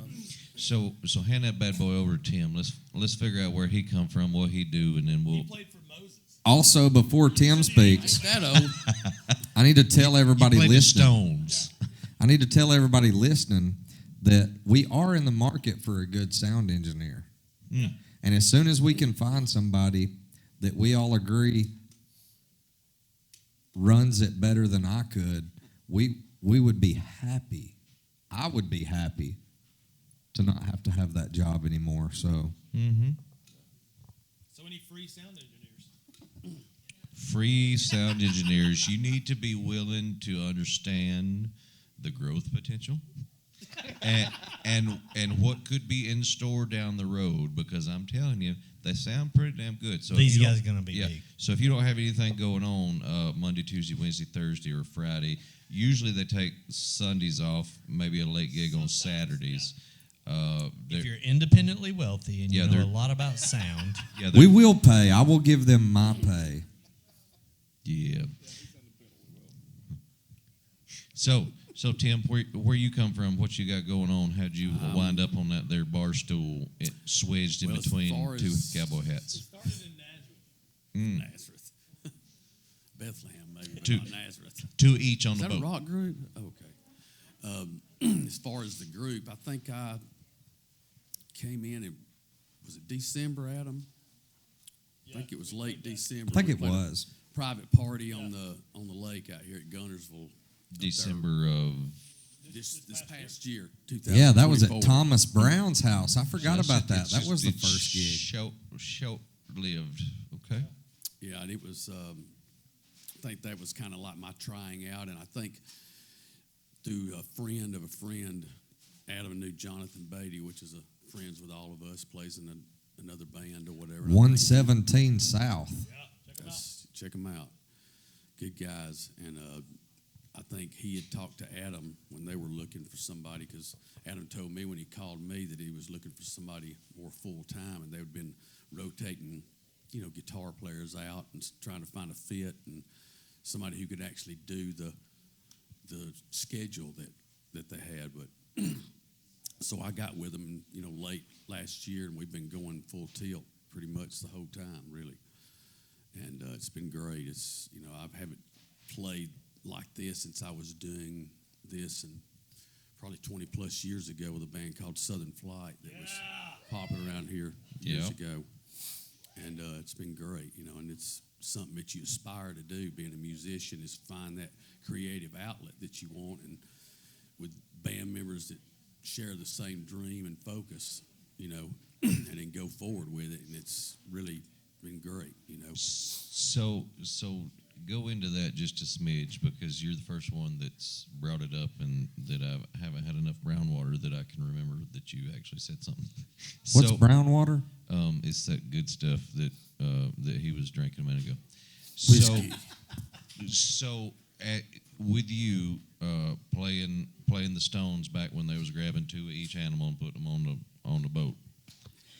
So hand that bad boy over to Tim. Let's figure out where he come from, what he do, and then He we'll. played for Moses. Also, before Tim speaks, I need to tell everybody Play the listening. Stones. I need to tell everybody listening that we are in the market for a good sound engineer. And as soon as we can find somebody that we all agree runs it better than I could, we would be happy. I would be happy to not have to have that job anymore. So So any free sound engineers? Free sound engineers, you need to be willing to understand the growth potential and what could be in store down the road, because I'm telling you, they sound pretty damn good. So These guys are going to be big. So if you don't have anything going on Monday, Tuesday, Wednesday, Thursday, or Friday, usually they take Sundays off, maybe a late gig on Saturdays. If you're independently wealthy and you Yeah, know they're- a lot about sound, we will pay. I will give them my pay. Yeah. So Tim, where you come from? What you got going on? How'd you wind up on that there bar stool, swedged in Well, as between far two as- cowboy hats? Started in Nazareth. Nazareth. Bethlehem, maybe, but Two- not Nazareth. Two each on Is the that a boat. rock group? Okay. As far as the group, I think I came in was it December, Adam? I think it was late December. I think We it played a was. private party on the lake out here at Gunnersville. December of. This past year, Yeah, that was at 2024. Thomas Brown's house. I forgot So about that. it's That just- was the it's first gig. Short-lived. Okay. Yeah, and it was. I think that was kind of like my trying out, and I think through a friend of a friend, Adam knew Jonathan Beatty, which is a friends with all of us, plays in another band or whatever. And I think 117 South. check them out, good guys, and I think he had talked to Adam when they were looking for somebody, because Adam told me when he called me that he was looking for somebody more full time, and they'd been rotating, guitar players out and trying to find a fit and somebody who could actually do the schedule that they had. But so I got with them, late last year, and we've been going full tilt pretty much the whole time, really. And it's been great. It's I haven't played like this since I was doing this, and probably 20 plus years ago with a band called Southern Flight that was popping around here years ago. And it's been great, and it's something that you aspire to do, being a musician, is find that creative outlet that you want, and with band members that share the same dream and focus, and then go forward with it, and it's really been great, So go into that just a smidge, because you're the first one that's brought it up, and that I haven't had enough brown water that I can remember that you actually said something. What's So, brown water? it's that good stuff that he was drinking a minute ago. Whiskey. So with you playing the Stones back when they was grabbing two of each animal and putting them on the boat.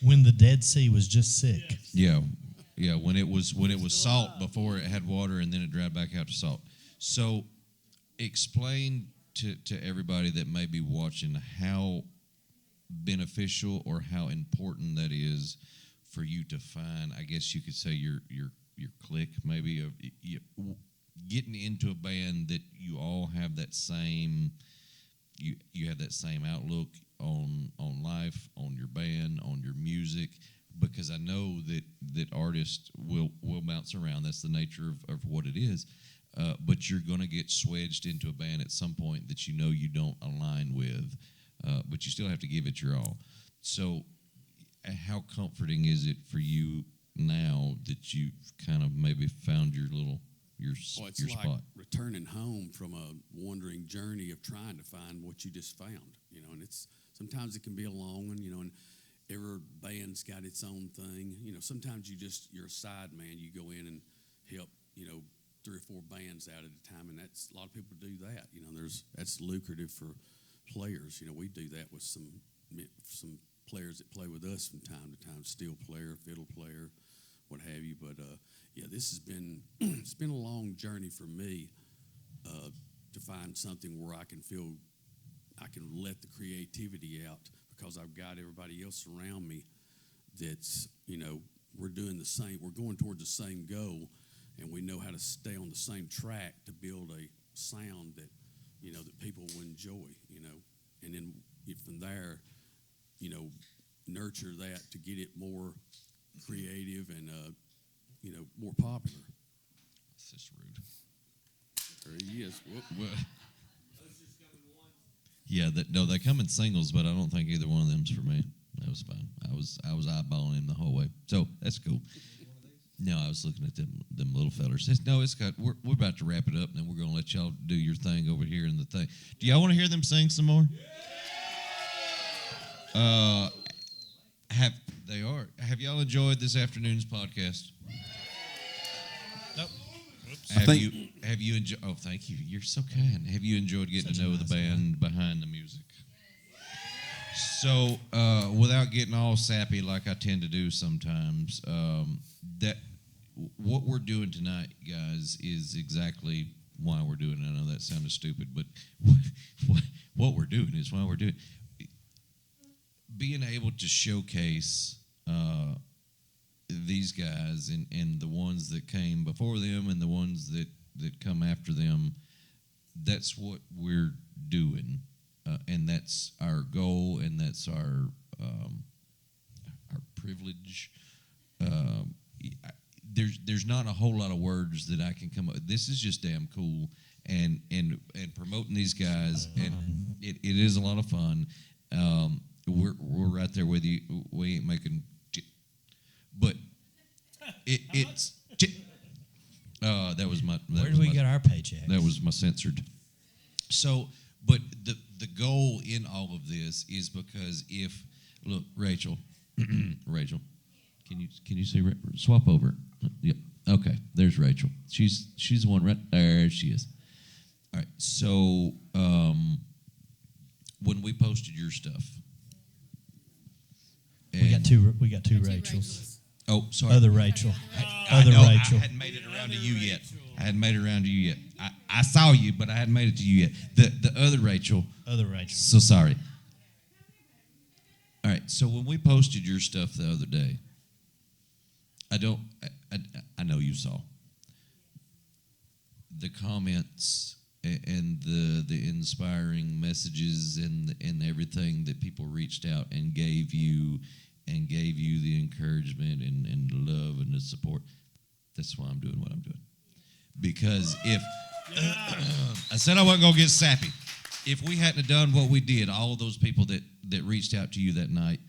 when the Dead Sea was just sick. Yeah, when it was salt before it had water, and then it dried back out to salt. So explain to everybody that may be watching how beneficial or how important that is for you to find, I guess you could say, your clique, maybe, of getting into a band that you all have that same, you have that same outlook on life, on your band, on your music, because I know that artists will bounce around. That's the nature of what it is. But you're going to get swedged into a band at some point that you don't align with, but you still have to give it your all. So how comforting is it for you now that you've kind of maybe found your It's your like spot? returning home from a wandering journey of trying to find what you just found, and it's sometimes it can be a long one, and every band's got its own thing. Sometimes you're a side man. You go in and help, 3 or 4 bands out at a time, and that's a lot of people do that. That's lucrative for players. We do that with some players that play with us from time to time, steel player, fiddle player, what have you. But this has been it's been a long journey for me to find something where I can feel I can let the creativity out, because I've got everybody else around me that's, we're doing the same, we're going toward the same goal, and we know how to stay on the same track to build a sound that, that people will enjoy, and then from there, nurture that to get it more creative and, more popular. It's just rude. There he is. Whoop. Well, yeah, they come in singles, but I don't think either one of them's for me. That was fine. I was eyeballing him the whole way, so that's cool. No, I was looking at them little fellers. We're about to wrap it up, and then we're gonna let y'all do your thing over here in the thing. Do y'all want to hear them sing some more? Have y'all enjoyed this afternoon's podcast? Nope. Oops. Have you enjoyed? Oh, thank you. You're so kind. Have you enjoyed getting to know the band behind the music? So, without getting all sappy like I tend to do sometimes, that what we're doing tonight, guys, is exactly why we're doing it. I know that sounded stupid, but what we're doing is why we're doing it. Being able to showcase these guys and the ones that came before them and the ones that come after them, that's what we're doing. And that's our goal, and that's our privilege. There's not a whole lot of words that I can come up. This is just damn cool, and promoting these guys, and it is a lot of fun. We're right there with you. We ain't making, but it's. That was my. Where do we get our paychecks? That was my censored. So, but the goal in all of this is because look, Rachel, Rachel, can you see? Swap over. Yep. Okay. There's Rachel. She's the one right there. She is. All right. So when we posted your stuff, we got two Rachels. Oh, sorry. Other Rachel. Other Rachel. I hadn't made it around to you yet. I saw you, but I hadn't made it to you yet. The other Rachel. Other Rachel. So sorry. All right. So when we posted your stuff the other day, I know you saw the comments and the inspiring messages and everything that people reached out and gave you the encouragement and the love and the support. That's why I'm doing what I'm doing. Because if I said I wasn't gonna get sappy, if we hadn't have done what we did, all of those people that reached out to you that night,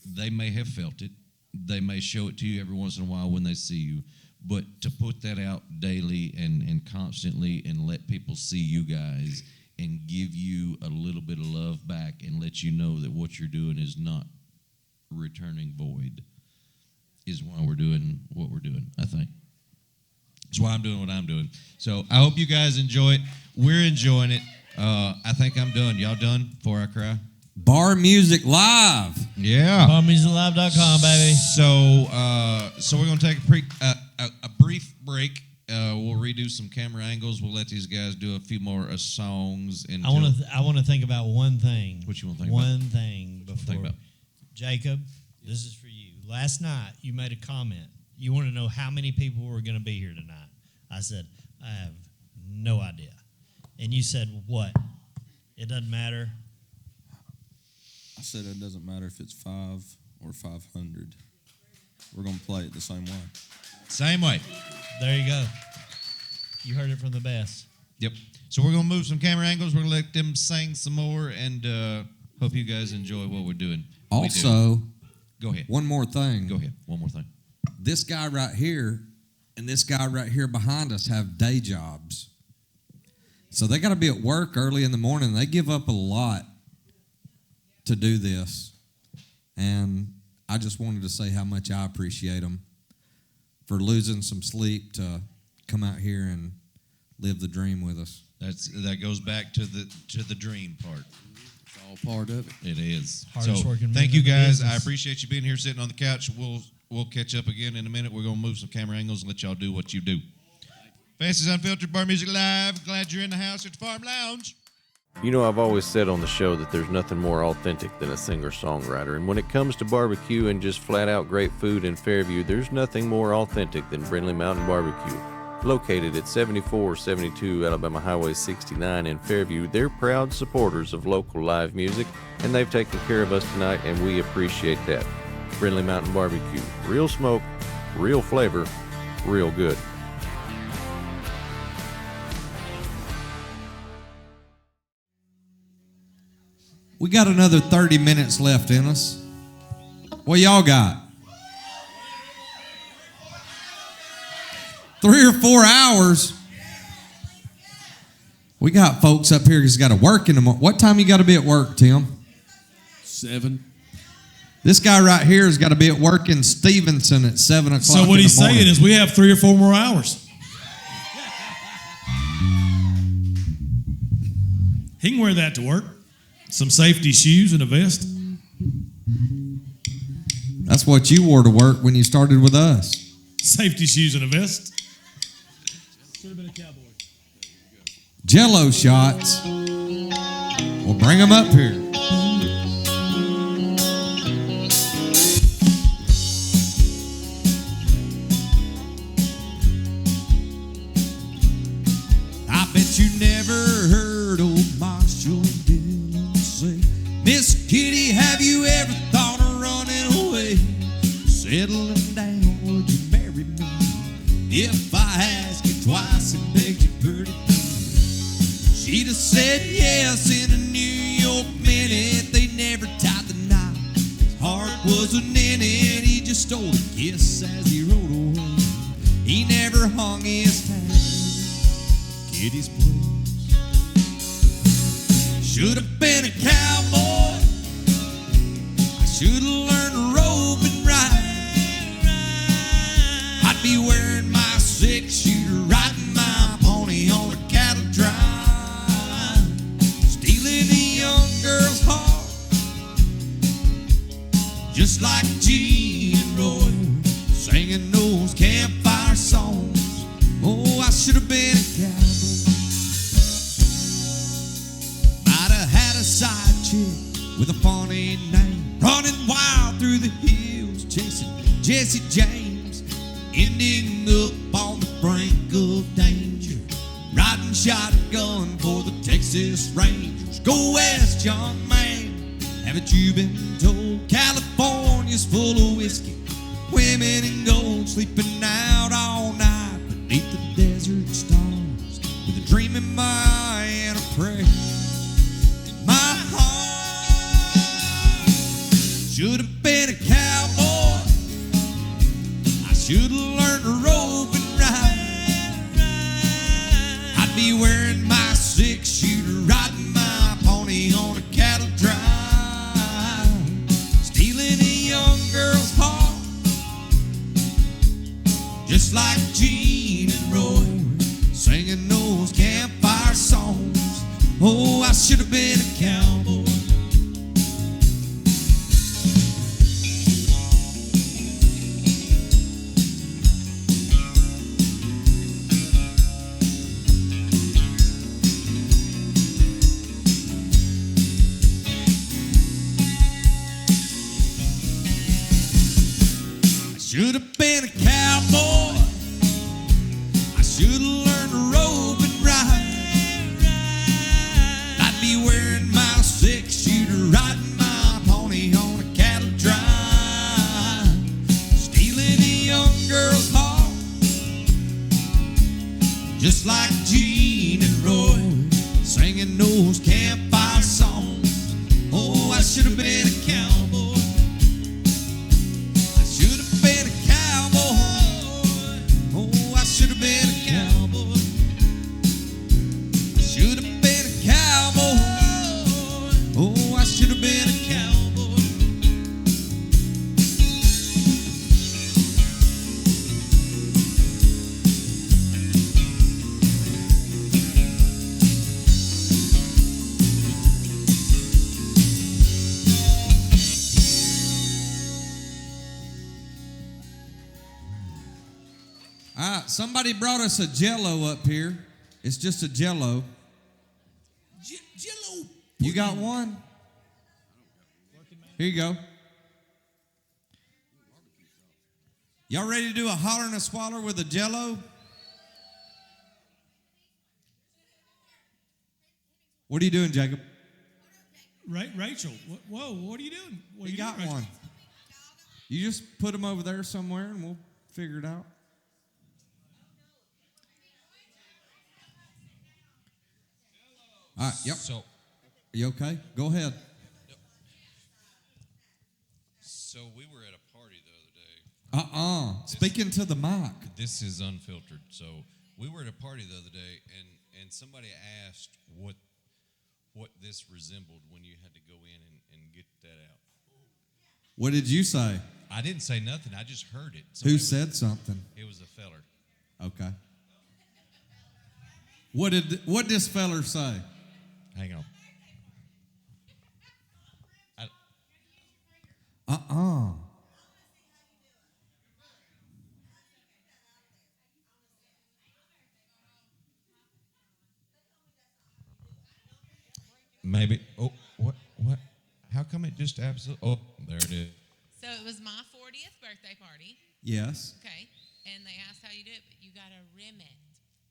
they may have felt it. They may show it to you every once in a while when they see you. But to put that out daily and constantly and let people see you guys and give you a little bit of love back and let you know that what you're doing is not returning void is why we're doing what we're doing, I think. That's why I'm doing what I'm doing. So I hope you guys enjoy it. We're enjoying it. I think I'm done. Y'all done before I cry? Bar Music Live. Yeah. BarMusicLive.com, baby. So we're going to take a brief break. We'll redo some camera angles. We'll let these guys do a few more songs. I want to think about one thing. What you want to think about? about? One thing before. Think about. Jacob, this is for you. Last night, you made a comment. You want to know how many people were going to be here tonight. I said, I have no idea. And you said, what? It doesn't matter? I said it doesn't matter if it's 5 or 500. We're going to play it the same way. Same way. There you go. You heard it from the best. Yep. So we're going to move some camera angles. We're going to let them sing some more, and hope you guys enjoy what we're doing. Also, go ahead. One more thing. Go ahead. One more thing. This guy right here and this guy right here behind us have day jobs. So they got to be at work early in the morning. They give up a lot to do this. And I just wanted to say how much I appreciate them for losing some sleep to come out here and live the dream with us. That goes back to the dream part. It's all part of it. It is. Hardest working thank man you in the guys. business. I appreciate you being here sitting on the couch. We'll catch up again in a minute. We're gonna move some camera angles and let y'all do what you do. Fancy's Unfiltered Bar Music Live. Glad you're in the house at the Farm Lounge. You know, I've always said on the show that there's nothing more authentic than a singer-songwriter. And when it comes to barbecue and just flat-out great food in Fairview, there's nothing more authentic than Brindley Mountain Barbecue. Located at 7472 Alabama Highway 69 in Fairview, they're proud supporters of local live music, and they've taken care of us tonight, and we appreciate that. Brindley Mountain Barbecue. Real smoke, real flavor, real good. We got another 30 minutes left in us. What y'all got? 3 or 4 hours. We got folks up here who's got to work in the morning. What time you got to be at work, Tim? 7. This guy right here has got to be at work in Stevenson at 7 o'clock. So what he's saying is we have 3 or 4 more hours. He can wear that to work. Some safety shoes and a vest. That's what you wore to work when you started with us. Safety shoes and a vest. Should have been a cowboy. Jello shots. We'll bring them up here. I bet you never heard old Marshall Dillon say, Miss Kitty, have you ever thought of running away? Settling down, would you marry me? If I asked you twice and begged you pretty please. She'd have said yes in a New York minute. They never tied the knot. His heart wasn't in it. He just stole a kiss as he rode away. He never hung his hat. Kitty's place. Should have been a cowboy. I should have learned to rope and ride. I'd be wearing my 6-shooter, riding my pony on a cattle drive, stealing a young girl's heart, just like Gene and Roy, singing those campfire songs. Oh, I should have been a cowboy. Side chick with a funny name, running wild through the hills, chasing Jesse James, ending up on the brink of danger, riding shotgun for the Texas Rangers. Go west, young man, haven't you been told? California's full of whiskey, women and gold, sleeping out all night beneath the desert stars, with a dream in my and a prayer. My heart should have been a cowboy. I should have learned to rope and ride. I'd be wearing my 6-shooter, riding my pony on a cattle drive, stealing a young girl's heart, just like Gene and Roy, singing those campfire songs. Oh, I should have been a cowboy. I should have been a cowboy. I should have learned to rope and ride. I'd be wearing my 6-shooter, riding my pony on a cattle drive, stealing a young girl's heart, just like Gene and Roy, singing those campfire songs. Oh, I should have been a cowboy. I should have been a cowboy. Oh, I should have been a cowboy. I should have been a cowboy. Oh, I should have been a cowboy. All right, somebody brought us a Jello up here. It's just a Jello. Jello. You got one? Here you go. Y'all ready to do a holler and a swaller with a Jello? What are you doing, Jacob? Rachel, whoa, what are you doing? What are You you got doing, Rachel? one. You just put them over there somewhere and we'll figure it out. All right, yep. So Are you okay? Go ahead. So we were at a party the other day. Speaking to the mic. This is Unfiltered. So we were at a party the other day, and somebody asked what this resembled when you had to go in and get that out. What did you say? I didn't say nothing. I just heard it. Who said something? It was a feller. Okay. What did this feller say? Hang on. Maybe. Oh, what? How come it just absolutely? Oh, there it is. So it was my 40th birthday party. Yes. Okay. And they asked how you do it, but you got to rim it.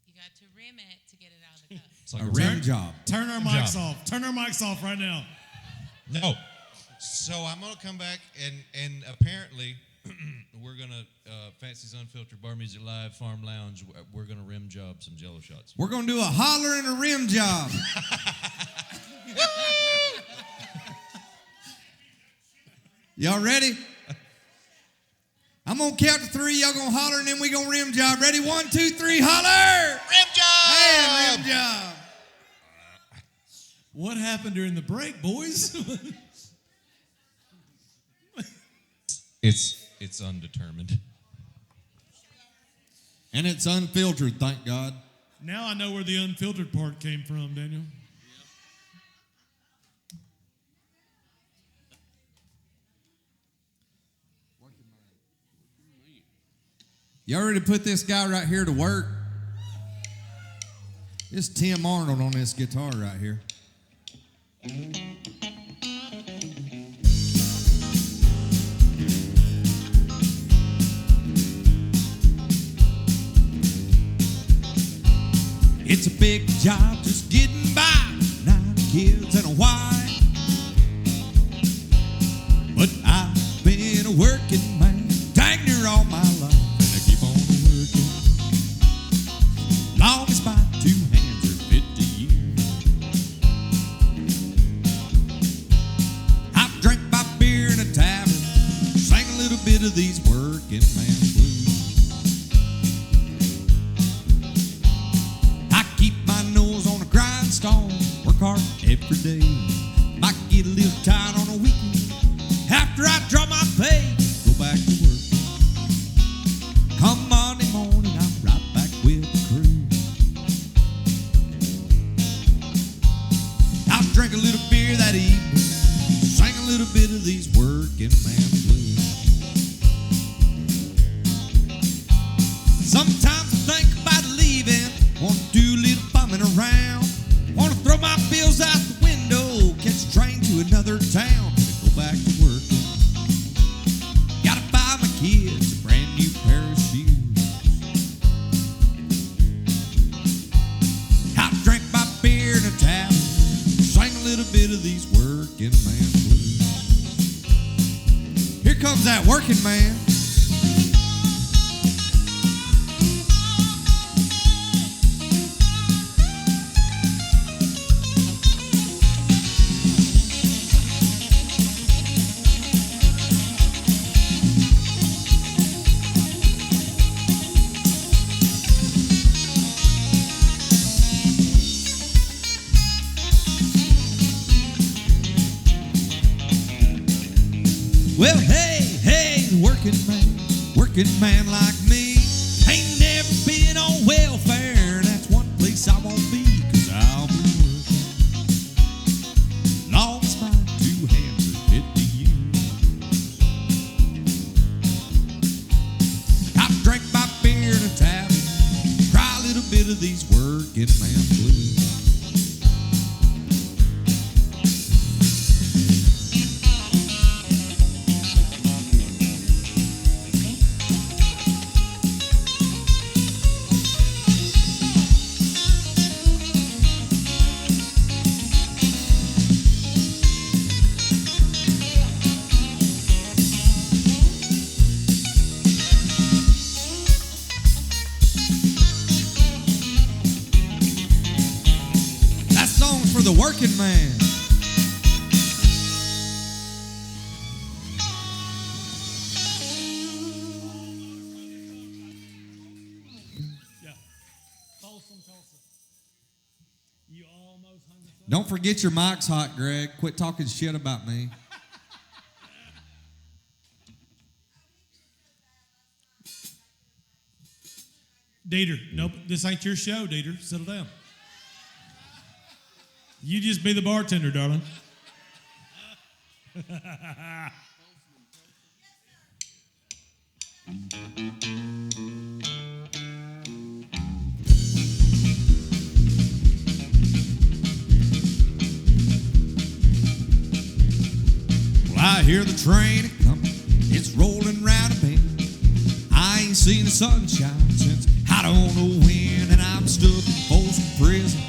You got to rim it to get it out of the cup. It's like A rim job. Turn our mics off. Turn our mics off right now. No. So I'm gonna come back and apparently we're gonna Fancy's Unfiltered Bar Music Live Farm Lounge. We're gonna rim job some Jello shots. We're going to do a holler and a rim job. Y'all ready? I'm going to count to 3. Y'all going to holler, and then we going to rim job. Ready? 1, 2, 3, holler! Rim job! And rim job. What happened during the break, boys? It's undetermined. And it's unfiltered, thank God. Now I know where the unfiltered part came from, Daniel. Y'all ready to put this guy right here to work? It's Tim Arnold on this guitar right here. It's a big job just getting by, 9 kids and a wife. But I've been a working man dang near all my life. Keep on working. Long as my 2 hands are fit to use. I've drank my beer in a tavern, sang a little bit of these working man blues. I keep my nose on a grindstone, work hard every day. Might get a little tired on a weekend. After I draw my pay, go back to work. Come Monday morning, I'm right back with the crew. I'll drink a little beer that evening, sing a little bit of these working man blues. Sometimes I think about leaving, want to do a little bumming around, want to throw my bills out the window, catch a train to another town, go back to work. Gotta buy my kids a brand new pair of shoes. I drank my beer in a tavern, sang a little bit of these working man blues. Here comes that working man. Well, hey, the working man like me ain't never been on welfare. That's one place I won't be, 'cause I'll be working. Long as my 2 hands are fit to use. I've drank my beer in a tavern, cry a little bit of these working man blues. The working man. Don't forget your mic's hot, Greg. Quit talking shit about me. Dieter, nope, this ain't your show, Dieter. Settle down. You just be the bartender, darling. Well, I hear the train coming. It's rolling round a bend. I ain't seen the sunshine since I don't know when, and I'm stuck in Folsom Prison.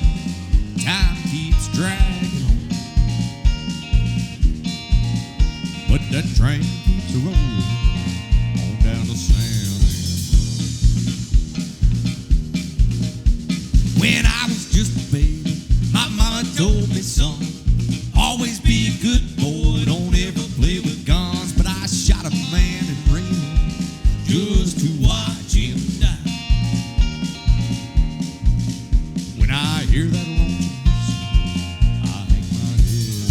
Time keeps dragging on, but that train keeps a rolling on down to San Antonio. When I was just a baby, my mama told me, son, always be a good boy, don't ever play with guns. But I shot a man in Reno just to watch him die. When I hear that lonesome whistle, I hang my head.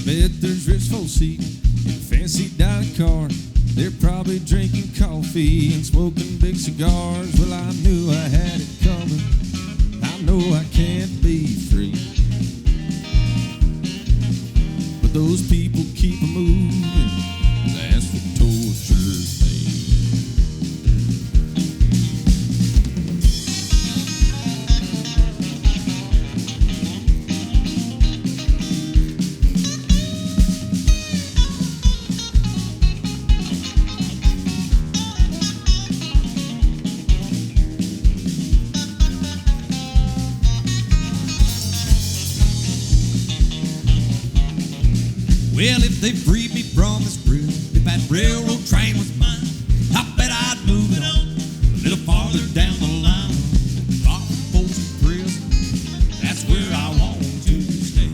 Bet there's rich folks eating in a fancy dining car. They're probably drinking coffee and smoking big cigars. Well, I knew I had it coming. I know I can't be free, but those people keep moving. That's what tortures me. Well, if they freed me from this prison, if that railroad train was mine, I bet I'd move it on a little farther down the line. Far from Folsom Prison, that's where I want to stay.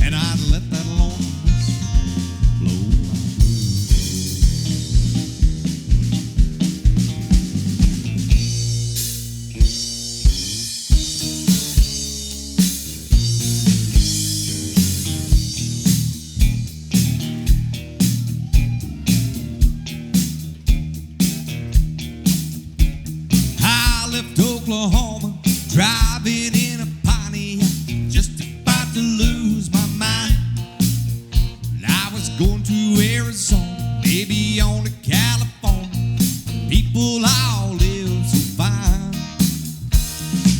And I'd let that loneliness blow my Oklahoma, driving in a Pontiac, just about to lose my mind. And I was going to Arizona, maybe on to California. People all live so fine.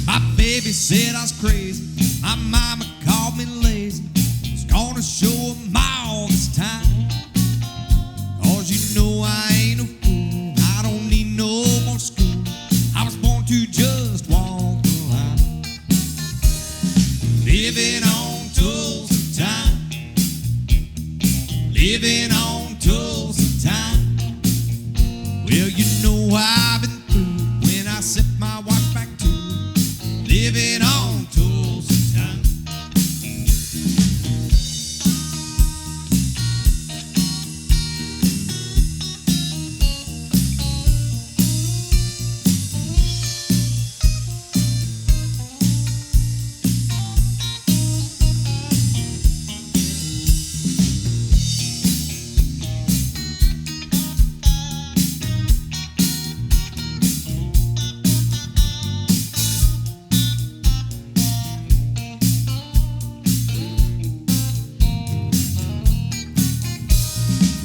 My baby said I was crazy. My mama called me lazy. Was gonna show 'em all this time. 'Cause you know I ain't no fool. I don't need no more school. I was born to just walk the line. Living on Tulsa time. Living on Tulsa time. Well, you know I've been through when I set my watch back to living on Tulsa time.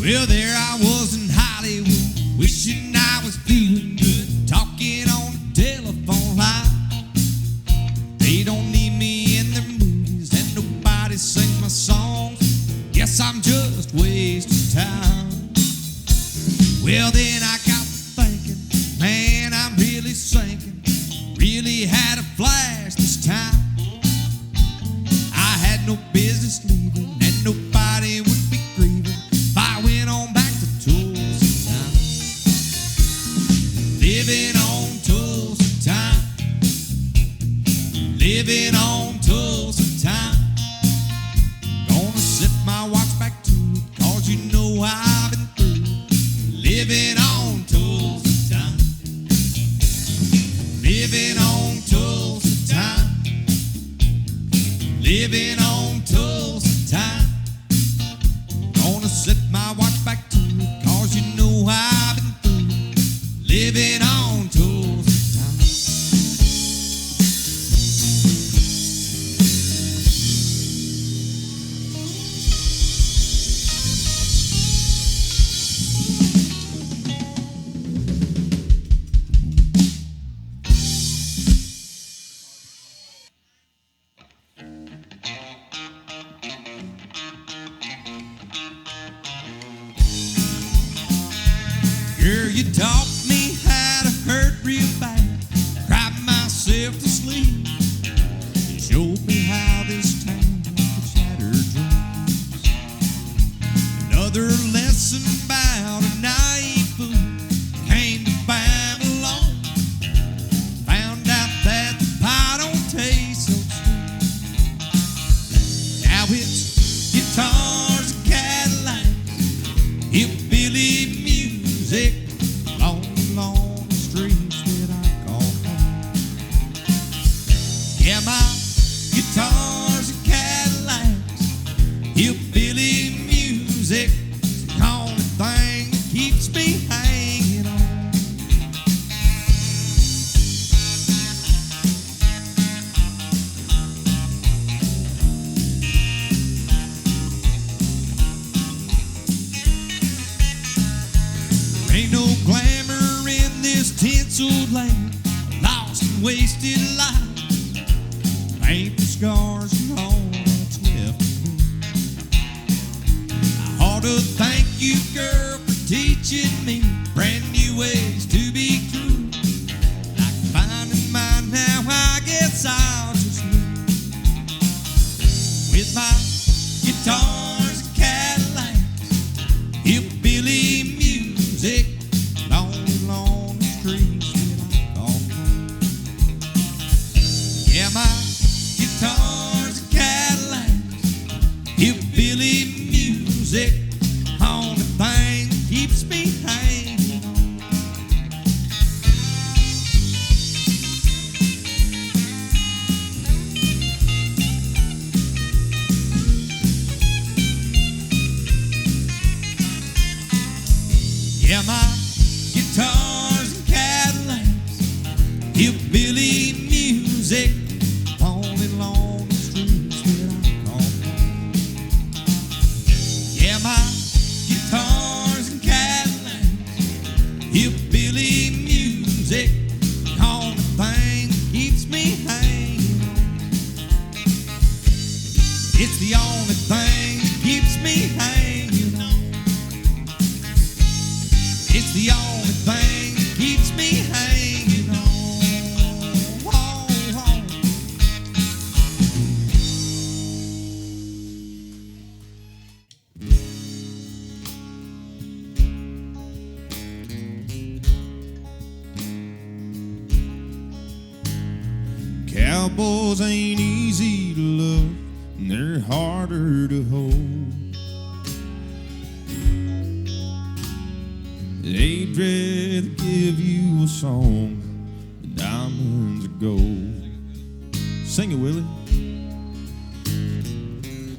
Well, there I was in Hollywood, wishing I was feeling good, talking on the telephone line. They don't need me in their movies, and nobody sings my songs. Guess I'm just wasting time. Well, then I got thinking, man, I'm really sinking. Really had a flash this time. I had no business leaving. my watch back to it, 'cause you know I've been through living on tools of time. Living on tools of time. Living on tools of time. Gonna set my watch back to it, 'cause you know I've been through living on tools of time. Girl, you taught me how to hurt real bad, cried myself to sleep. You showed me how this town could shatter dreams. Another lesson about a naive fool came to Babylon. Found out that the pie don't taste so sweet. Now it's guitars and Cadillacs, hillbilly music, long, long streets that I call home. Yeah, my guitars and Cadillacs, hillbilly music, is the only thing that keeps me hanging on. Ain't no glamour in this tinseled land, lost and wasted life. Paint the scars and all that's left of me. I ought to thank you, girl, for teaching me brand new ways to be true. Like finding mine now, I guess I'll just leave. With my guitars and Cadillacs, hillbilly music, lonely, lonely streets that I call home. Yeah, my guitars and Cadillacs, hillbilly music, only thing that keeps me hanging on. Yeah, my guitars and Cadillacs, hillbilly music, lonely, lonely streets that I call home. Yeah, my guitars and Cadillacs, hillbilly music, only thing that keeps me hanging on. It's the only thing that keeps me hanging on. It's the only thing that keeps me hanging on. Whoa, whoa. Cowboys ain't easy to love, and they're harder to hold. They'd rather give you a song than diamonds of gold. Sing it, Willie.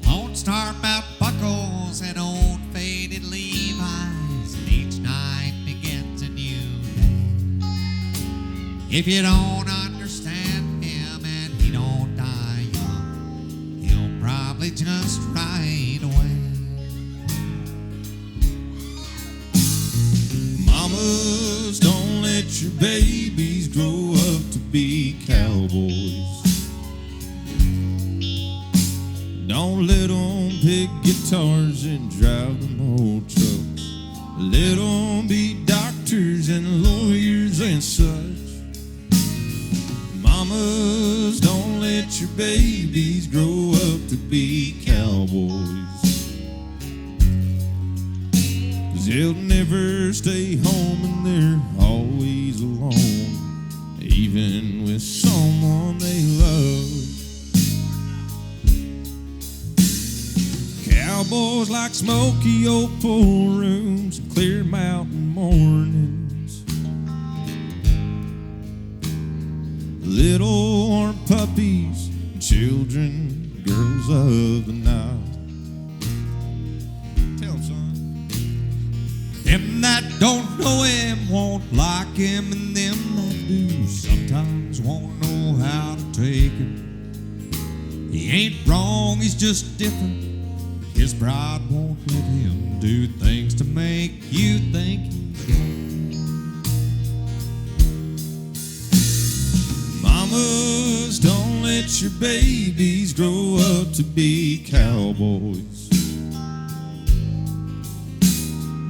Lone Star Mount buckles and old faded Levi's, and each night begins a new day. If you don't understand him and he don't die young, he'll probably just ride away. Mamas, don't let your babies grow up to be cowboys. Don't let them pick guitars and drive them old trucks. Let them be doctors and lawyers and such. Mamas, don't let your babies grow up to be cowboys. 'Cause they'll never stay home and they're always alone, even with someone they love. Cowboys like smoky old pool rooms and clear mountain mornings. Little warm puppies, children, girls of the night. Tell 'em, son. Them that don't know him won't like him, and them that do sometimes won't know how to take him. He ain't wrong, he's just different. His pride won't let him do things to make you think he's gay. Mamas, don't let your babies grow up to be cowboys.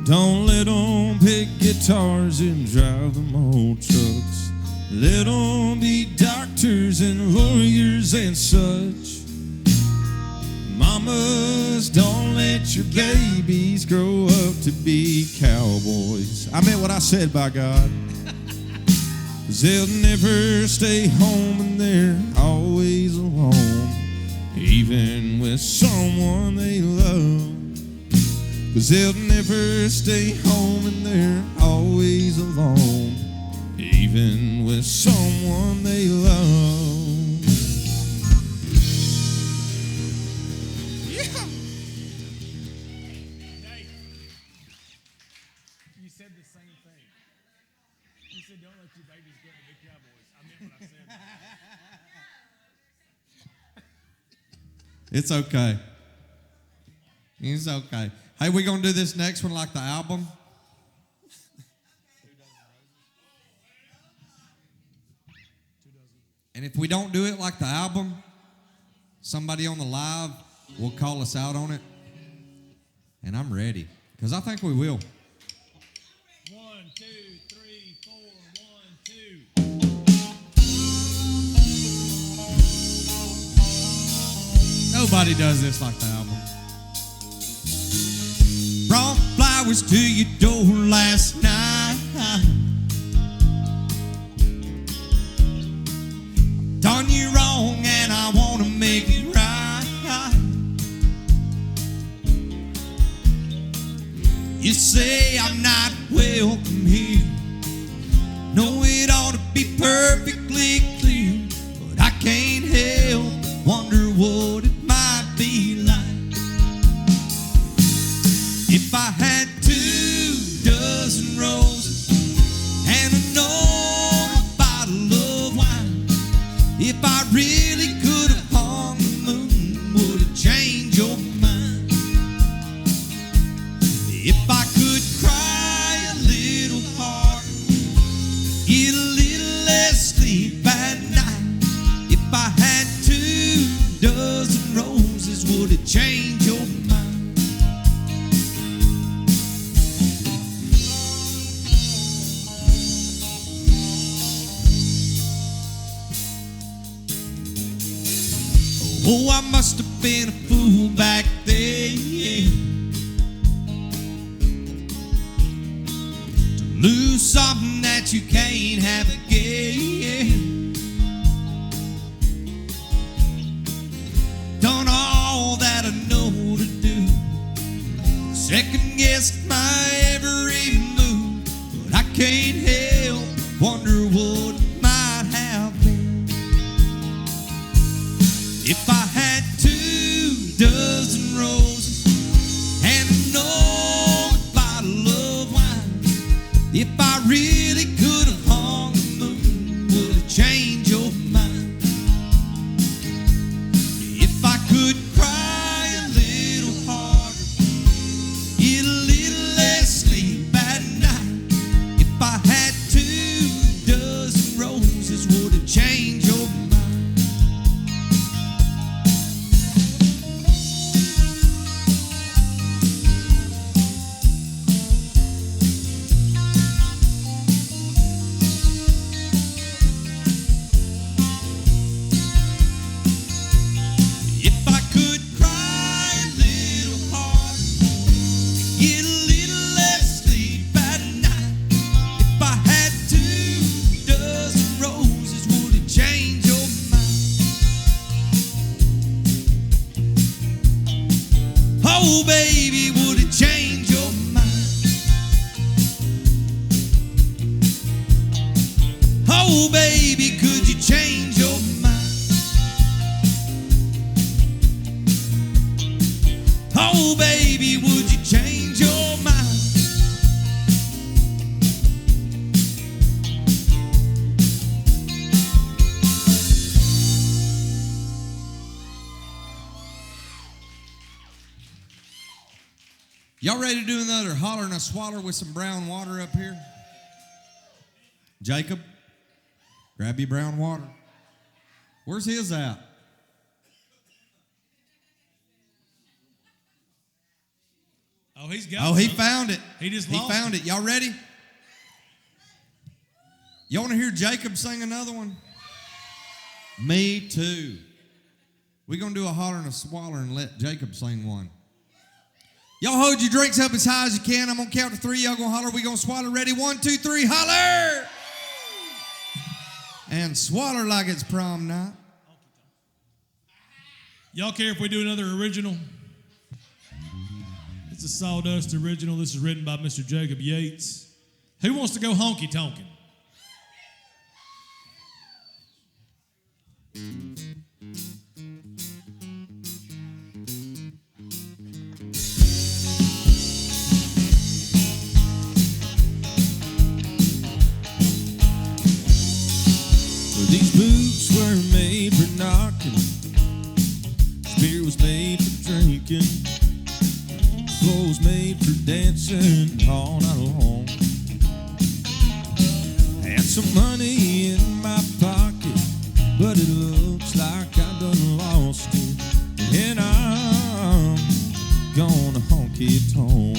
Don't let them pick guitars and drive them old trucks. Let them be doctors and lawyers and such. Mamas, don't let your babies grow up to be cowboys. I meant what I said, by God. 'Cause they'll never stay home and they're always alone, even with someone they love. 'Cause they'll never stay home and they're always alone, even with someone they love. You said the same thing. You said, don't let your babies grow up to be cowboys. I meant what I said. It's okay. It's okay. Hey, we gonna do this next one like the album? And if we don't do it like the album, somebody on the live will call us out on it. And I'm ready, because I think we will. 1, 2, 3, 4, 1, 2. Nobody does this like the album. Brought flowers to your door last night. Done you wrong and I want to make it right. You say I'm not welcome here. Know it ought to be perfectly clear, but I can't help but wonder what it might be like if I had 2 dozen roses and an old bottle of wine. If I really could have hung the moon, would it change your mind? If I could cry a little harder, get a little less sleep at night. If I had 2 dozen roses, would it change your mind? Oh, I must have been a fool back then to lose something that you can't have again. Done all that I know to do, second guessed my every move, but I can't help but wonder what it might have been if I had 2 dozen roses and an old bottle of wine. If I really could have hung the moon, would it change your mind? If I could cry a little harder, get a little less sleep at night. If I had Y'all ready to do another holler and a swaller with some brown water up here? Jacob, grab your brown water. Where's his at? Oh, he's got Oh, he some. found it. He found it. Y'all ready? Y'all want to hear Jacob sing another one? Me too. We're going to do a holler and a swaller and let Jacob sing one. Y'all hold your drinks up as high as you can. I'm going to count to 3. Y'all going to holler. We're going to swaller. Ready? 1, 2, 3. Holler! And swaller like it's prom night. Y'all care if we do another original? It's a Sawdust original. This is written by Mr. Jacob Yates. Who wants to go honky tonkin'? These boots were made for knocking. Beer was made for drinking. Clothes made for dancing all night long. Had some money in my pocket, but it looks like I done lost it. And I'm gonna honky tonk.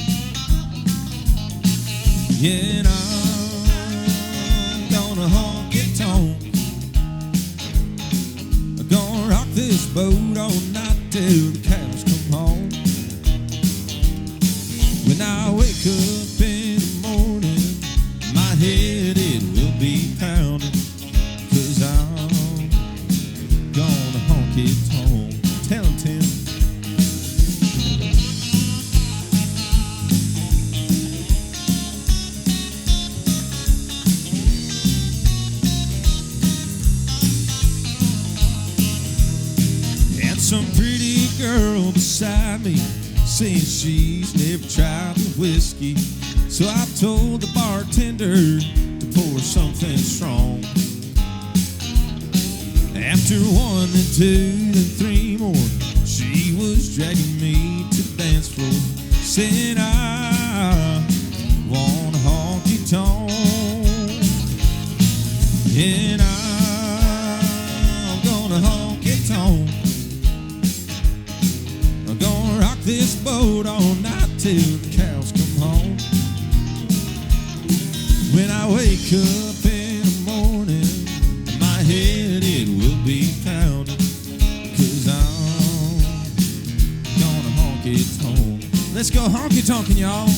Yeah, and I'm gonna honky tonk. Gonna rock this boat all night till the cows come home. When I wake up in the morning, my head it will be pounding, 'cause I'm gonna honky tonk. Tell him, Tim. Some pretty girl beside me saying she's never tried the whiskey. So I told the bartender to pour something strong. After 1 and 2 and 3 more, she was dragging me to the dance floor, saying I want a honky tonk. And I'm gonna honky tonk. Rock this boat all night till the cows come home. When I wake up in the morning, my head it will be pounding, 'cause I'm gonna honky tonk. Let's go honky tonkin', y'all.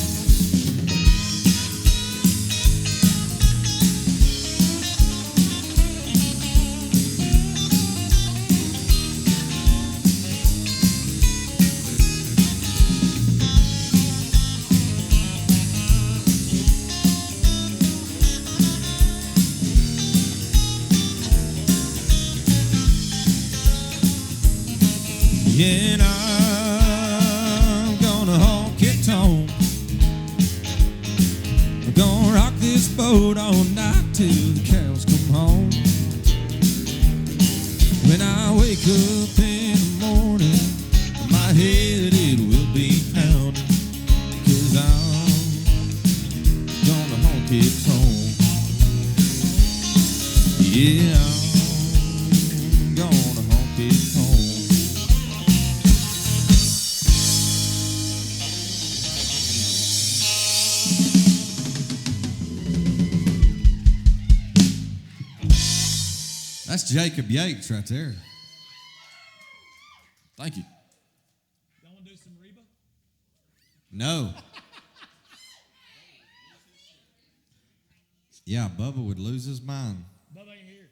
Yeah, and I'm gonna honky tonk. I'm gonna rock this boat all night till the cows come home. When I wake up in the morning, my head it will be pounding, 'cause I'm gonna honky tonk. Yeah, I'm gonna honky tonk. That's Jacob Yates right there. Thank you. Y'all want to do some Reba? No. Yeah, Bubba would lose his mind. Bubba ain't here.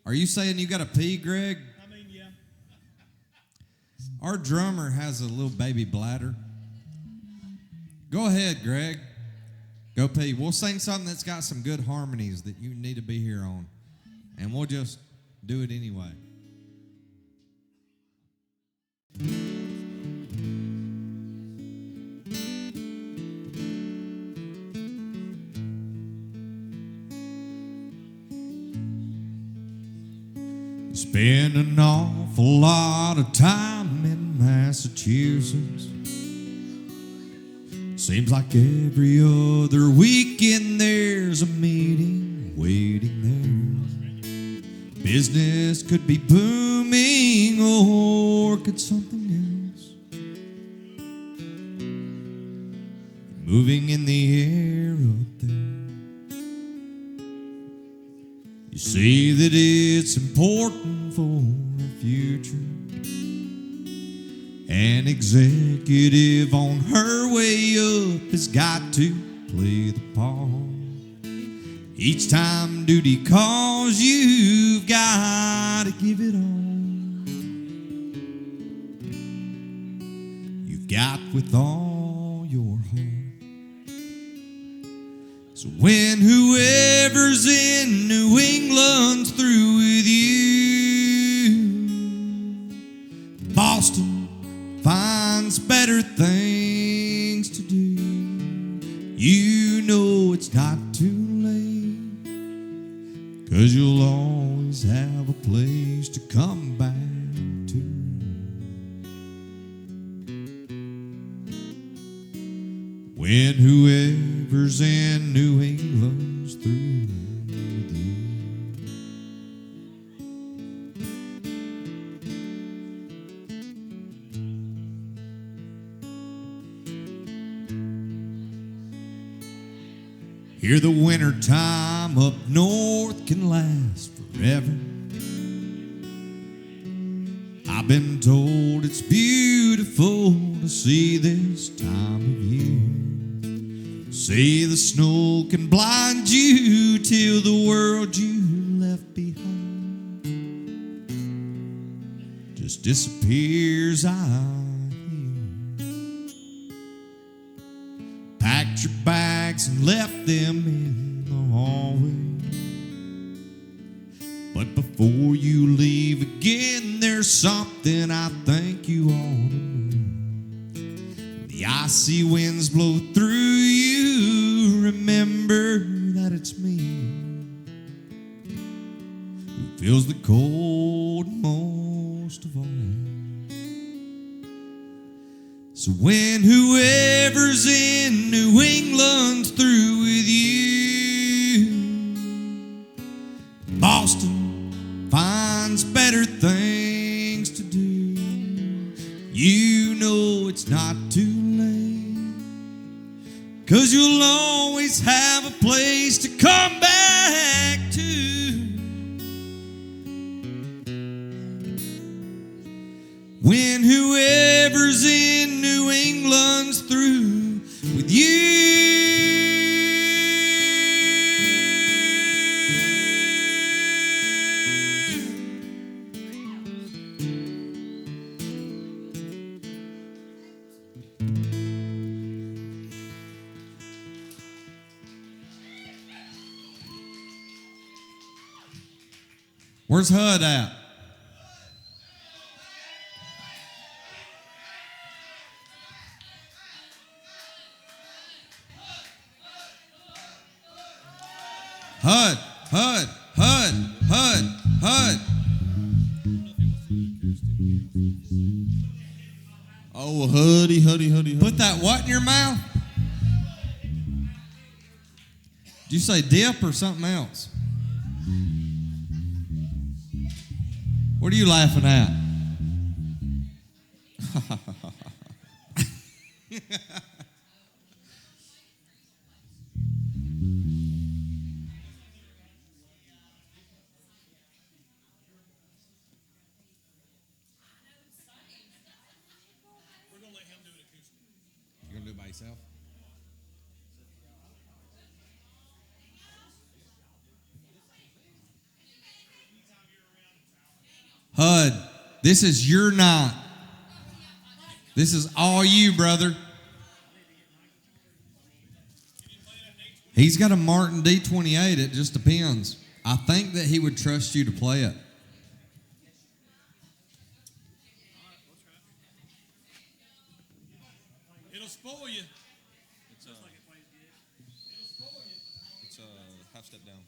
Are you saying you got to pee, Greg? I mean, yeah. Our drummer has a little baby bladder. Go ahead, Greg. Go pee. We'll sing something that's got some good harmonies that you need to be here on. And we'll just do it anyway. Spend an awful lot of time in Massachusetts. Massachusetts. Seems like every other weekend there's a meeting waiting there. Business could be booming, or could something else moving in the air up there. You see that it's important for our future. An executive on her way up has got to play the part. Each time duty calls, you've got to give it all. You've got with all your heart. So when whoever's in New England's through with you, Boston finds better things to do. You know it's not too late, 'cause you'll always have a place to come back to. When whoever's in New England's through with you. Here the winter time up north can last forever. I've been told it's beautiful to see this time of year. Say the snow can blind you till the world you left behind just disappears, I hear. Packed your bags and left them in the hallway. But before you leave again, there's something I think you ought to know. The icy winds blow through you. Remember that it's me who feels the cold most of all. So when whoever's in New England's through with you, Boston finds better things to do. You know it's not too late, 'cause you'll always have a place to come back to. When whoever's in New England's through with you. Where's HUD at? HUD, HUD, HUD, HUD, HUD. Oh, huddy, huddy, huddy. Put that what in your mouth? Did you say dip or something else? What are you laughing at? You're gonna do it by yourself? HUD, this is your night. This is all you, brother. He's got a Martin D28. It just depends. I think that he would trust you to play it. It'll spoil you. It's a half step down.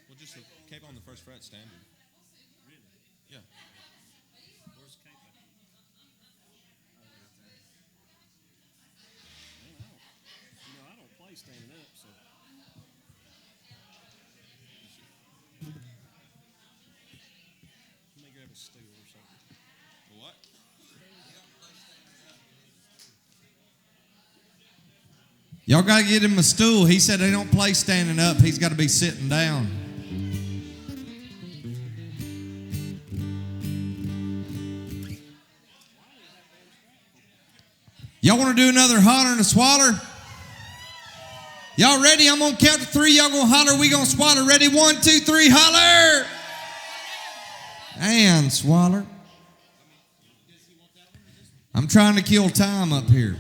Well, just a cape on the first fret standard. Yeah. Where's the cape? What? Y'all got to get him a stool. He said they don't play standing up. He's got to be sitting down. Y'all want to do another holler and a swaller? Y'all ready? I'm going to count to 3. Y'all going to holler. We going to swaller. Ready? 1, 2, 3, holler. And swaller. I'm trying to kill time up here.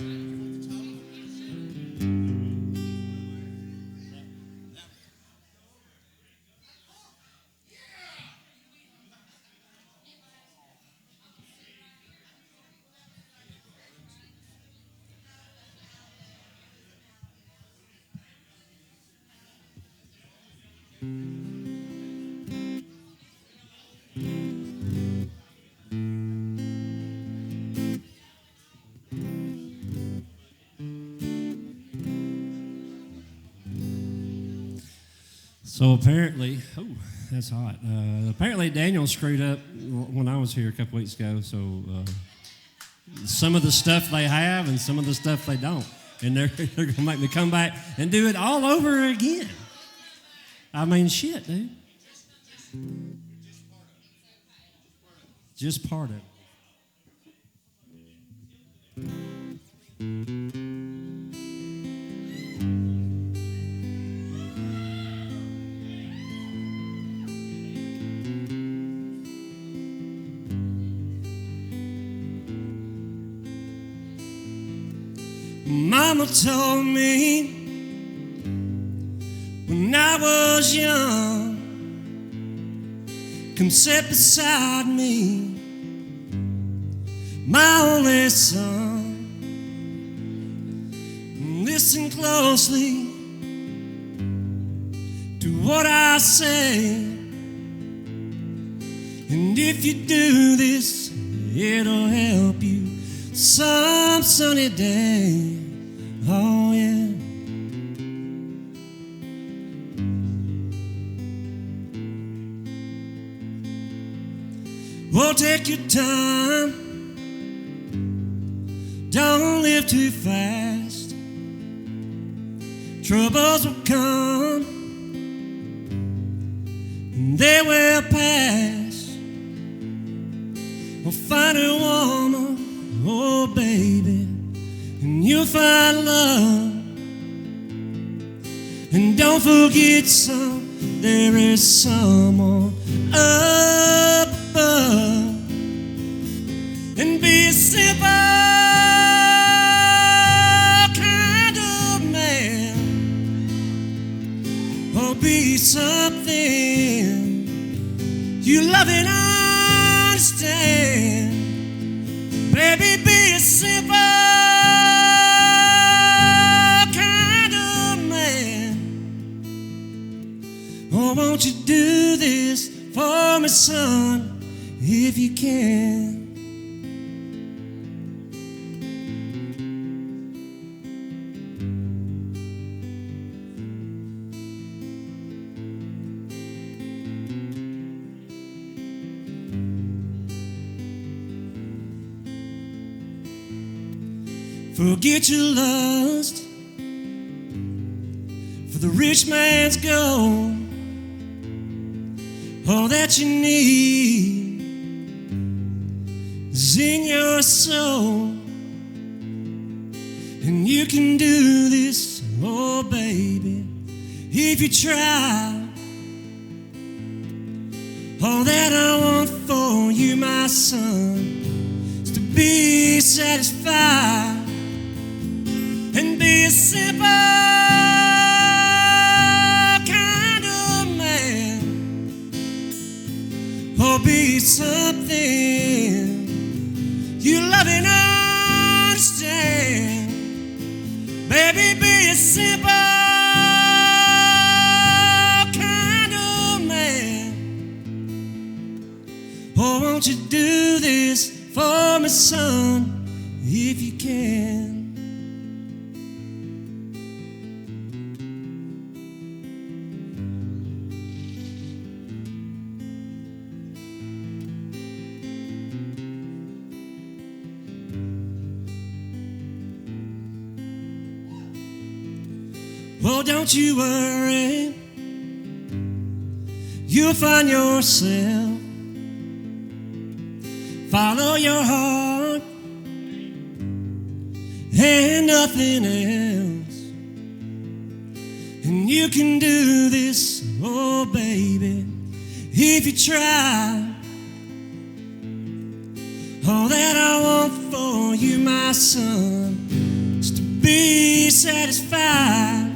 So apparently, that's hot. Apparently Daniel screwed up when I was here a couple weeks ago. So some of the stuff they have and some of the stuff they don't. And they're going to make me come back and do it all over again. I mean, shit, dude. Just part of it. Mama told me when I was young, come sit beside me, my only son. Listen closely to what I say, and if you do this, it'll help you some sunny day. Oh yeah. Well, take your time. Don't live too fast. Troubles will come and they will pass. We'll find a woman, oh baby, and you'll find love. And don't forget, son, there is someone up above. And be a simple kind of man, or be something you love and understand. Baby, be a simple kind of man. Oh, won't you do this for me, son, if you can? Forget your lust for the rich man's gold. All that you need is in your soul. And you can do this, oh baby, if you try. All that I want for you, my son, is to be satisfied and be a simple kind of man, or be something you love and understand. Baby, be a simple kind of man. Oh, won't you do this for me, son, if you can? Oh, don't you worry, you'll find yourself. Follow your heart and nothing else. And you can do this, oh baby, if you try. All that I want for you, my son, is to be satisfied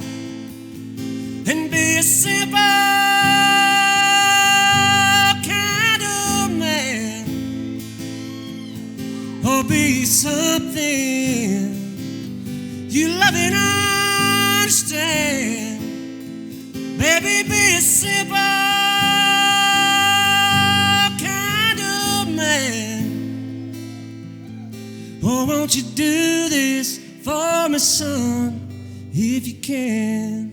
and be a simple kind of man, or be something you love and understand. Baby, be a simple kind of man. Oh, won't you do this for me, son, if you can,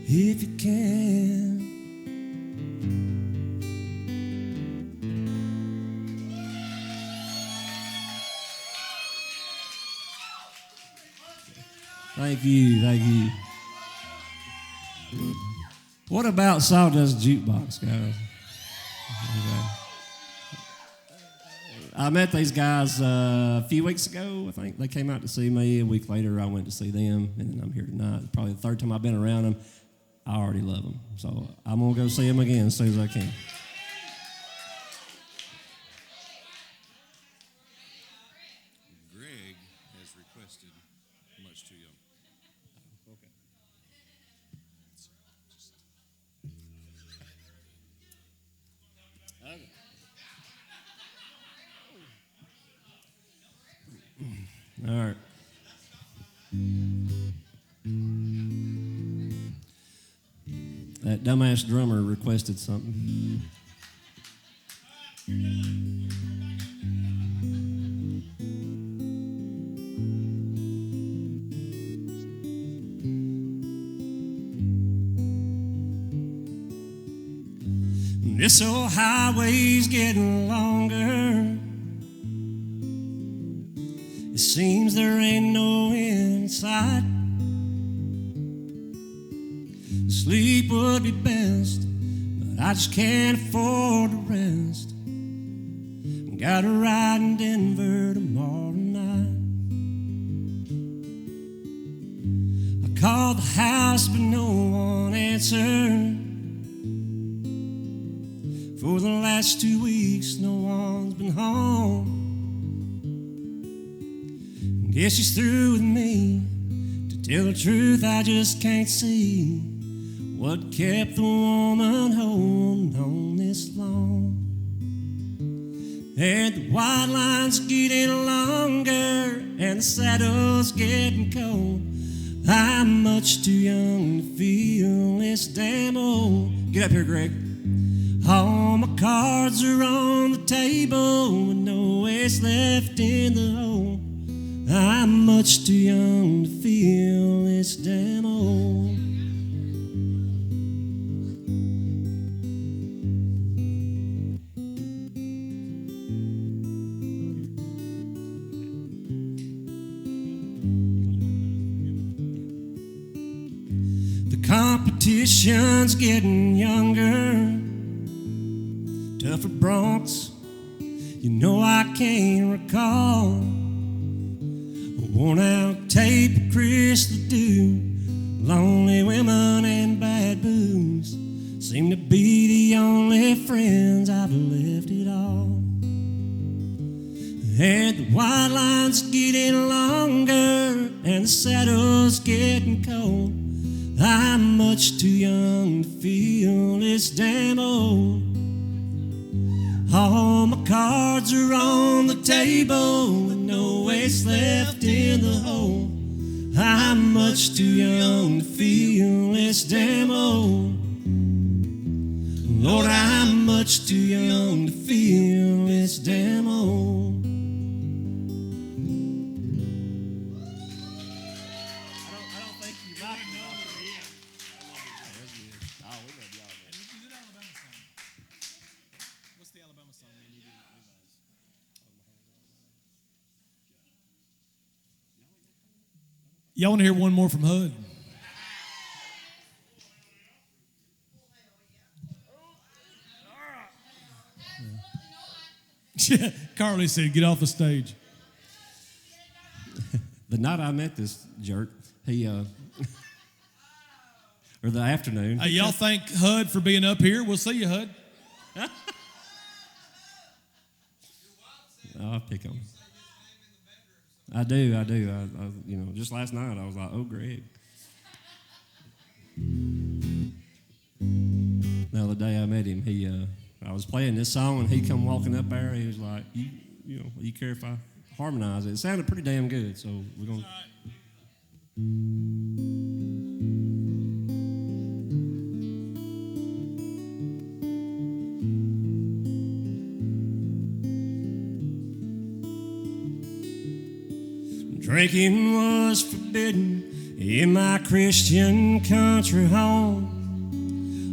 if you can. Thank you, thank you. What about Sawdust Jukebox, guys? Okay. I met these guys a few weeks ago, I think. They came out to see me. A week later, I went to see them, and then I'm here tonight. Probably the third time I've been around them. I already love them. So I'm going to go see them again as soon as I can. Greg has requested Much Too Young. Okay. All right. That dumbass drummer requested something. This old highway's getting longer. It seems there ain't no end in sight. Sleep would be best, but I just can't afford to rest. Got a ride in Denver tomorrow night. I called the house, but no one answered. For the last 2 weeks, no one's been home. Guess she's through with me. To tell the truth, I just can't see what kept the woman holding on this long. And the white line's getting longer, and the saddle's getting cold. I'm much too young to feel this damn old. Get up here, Greg. All my cards are on the table with no ace left in the hole. I'm much too young to feel this damn old. The competition's getting younger. Tougher broncs, you know I can't recall. A worn out tape of Crystal Dew, lonely women and bad booze seem to be the only friends I've left it all. And the white line's getting longer, and the saddle's getting cold. I'm much too young to feel this damn old. All my cards are on the table with no ace left in the hole. I'm much too young to feel this damn old. Lord, I'm much too young to feel this damn old. I don't think you might know it yet. Oh, we love y'all, man. What's the Alabama song man, you didn't realize? Y'all want to hear one more from HUD? Carly said, get off the stage. The night I met this jerk, he, or the afternoon. Y'all thank HUD for being up here. We'll see you, HUD. I'll pick on him. I do. I, just last night I was like, oh, Greg. The other day I met him. I was playing this song and he come walking up there. He was like, you care if I harmonize it? It sounded pretty damn good, so we're gonna. Drinking was forbidden in my Christian country home.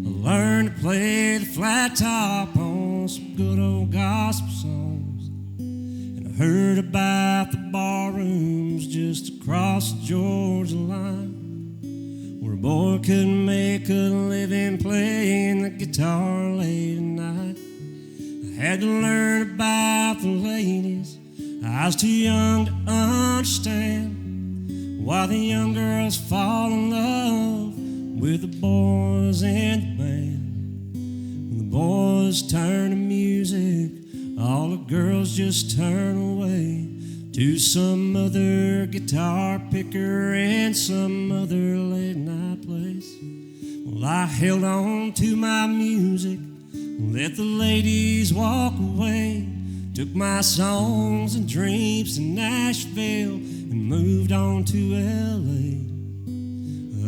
I learned to play the flat top on some good old gospel songs. And I heard about the bar rooms just across the Georgia line, where a boy could make a living playing the guitar late at night. I had to learn about the ladies. I was too young to understand why the young girls fall in love with the boys in the band. When the boys turn to music, all the girls just turn away to some other guitar picker and some other late night place. Well, I held on to my music, let the ladies walk away. Took my songs and dreams to Nashville and moved on to L.A.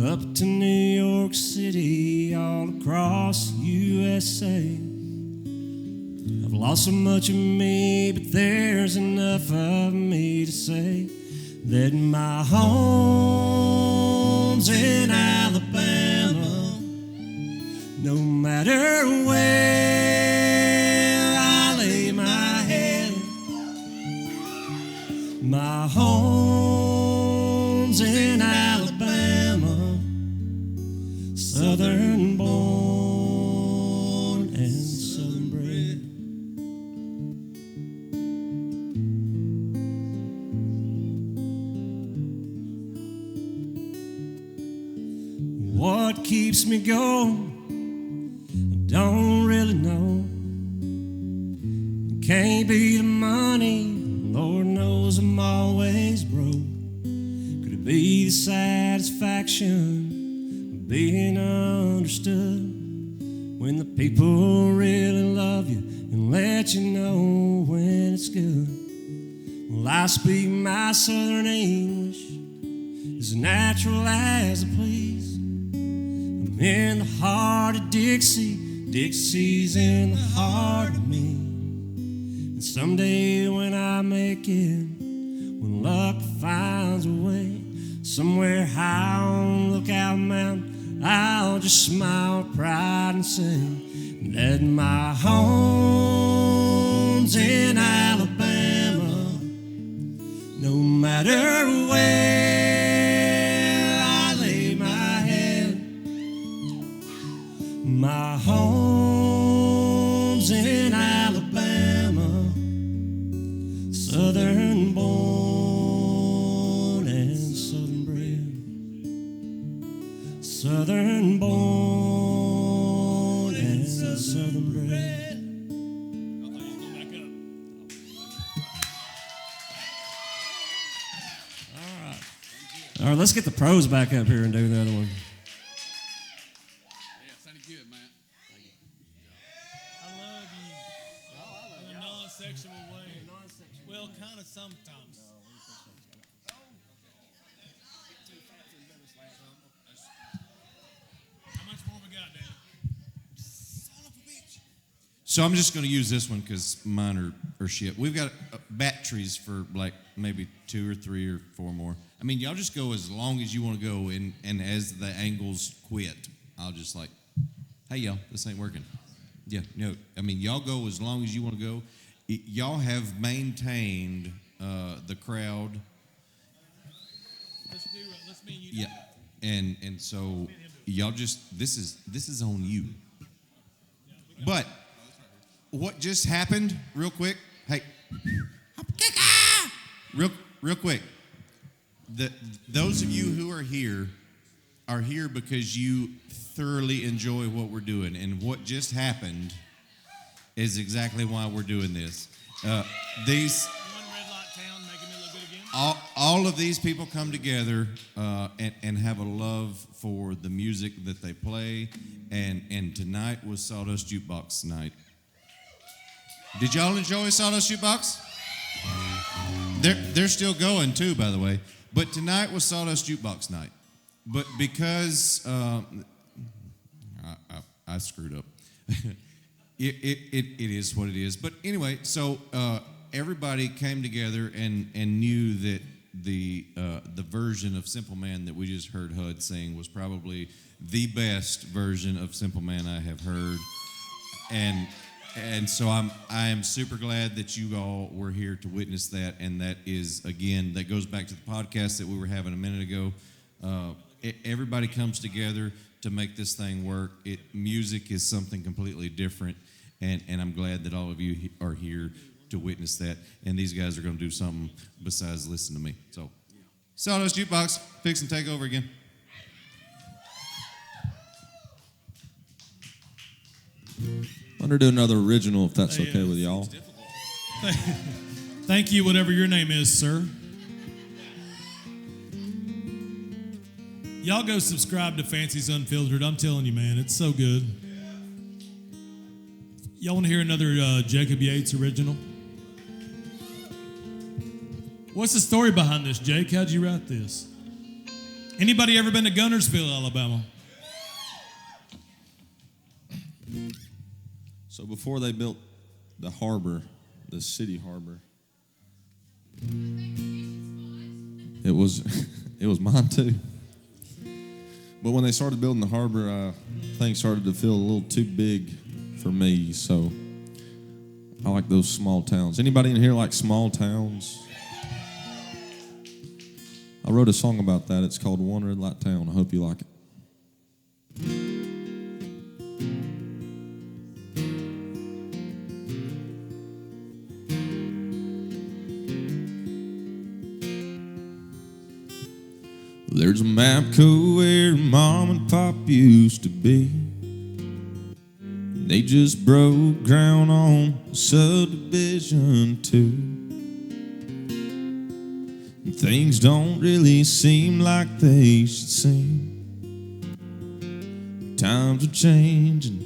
Up to New York City, all across USA. I've lost so much of me, but there's enough of me to say that my home's in Alabama. No matter where I lay my head, my home's in Alabama, southern born and southern bred. What keeps me going? I don't really know. It can't be the money. Lord knows I'm always broke. Could it be the satisfaction of being understood when the people really love you and let you know when it's good? Well, I speak my southern English as natural as I please. I'm in the heart of Dixie, Dixie's in the heart of me. And someday when I make it, when luck finds a way, somewhere high on Lookout Mountain, I'll just smile with pride and say that my home's in Alabama. No matter where I lay my head, my home's in Alabama, southern born and southern bred, southern born and southern bred. All right, let's get the pros back up here and do the other one. Yeah, sounded good, man. I love you. In a non-sexual way. Well, kind of sometimes. How much more we got, Dan? So I'm just going to use this one because mine are shit. We've got batteries for like maybe 2 or 3 or 4 more. I mean, y'all just go as long as you want to go, and as the angles quit, I'll just like, hey, y'all, this ain't working. Yeah, no, I mean, y'all go as long as you want to go. Y'all have maintained the crowd. Let's me and you. Yeah, and so y'all just this is on you. But what just happened, real quick? Hey, real quick. Those of you who are here because you thoroughly enjoy what we're doing, and what just happened is exactly why we're doing this. These. All of these people come together and have a love for the music that they play, and tonight was Sawdust Jukebox night. Did y'all enjoy Sawdust Jukebox? They're still going too, by the way. But tonight was Sawdust Jukebox night. But because I screwed up, it is what it is. But anyway, so. Everybody came together and knew that the version of Simple Man that we just heard HUDD sing was probably the best version of Simple Man I have heard, and so I am super glad that you all were here to witness that, and that is, again, that goes back to the podcast that we were having a minute ago. Everybody comes together to make this thing work. Music is something completely different, and I'm glad that all of you are here to witness that, and these guys are going to do something besides listen to me. So, Sawdust Jukebox, fix and take over again. I'm going to do another original if that's okay with y'all. Thank you, whatever your name is, sir. Y'all go subscribe to Fancy's Unfiltered. I'm telling you, man, it's so good. Y'all want to hear another Jacob Yates original? What's the story behind this, Jake? How'd you write this? Anybody ever been to Gunnersville, Alabama? So before they built the harbor, the city harbor, it was mine too. But when they started building the harbor, things started to feel a little too big for me. So I like those small towns. Anybody in here like small towns? I wrote a song about that. It's called One Red Light Town. I hope you like it. There's a Mapco where Mom and Pop used to be. They just broke ground on subdivision 2. And things don't really seem like they should seem. Times are changing,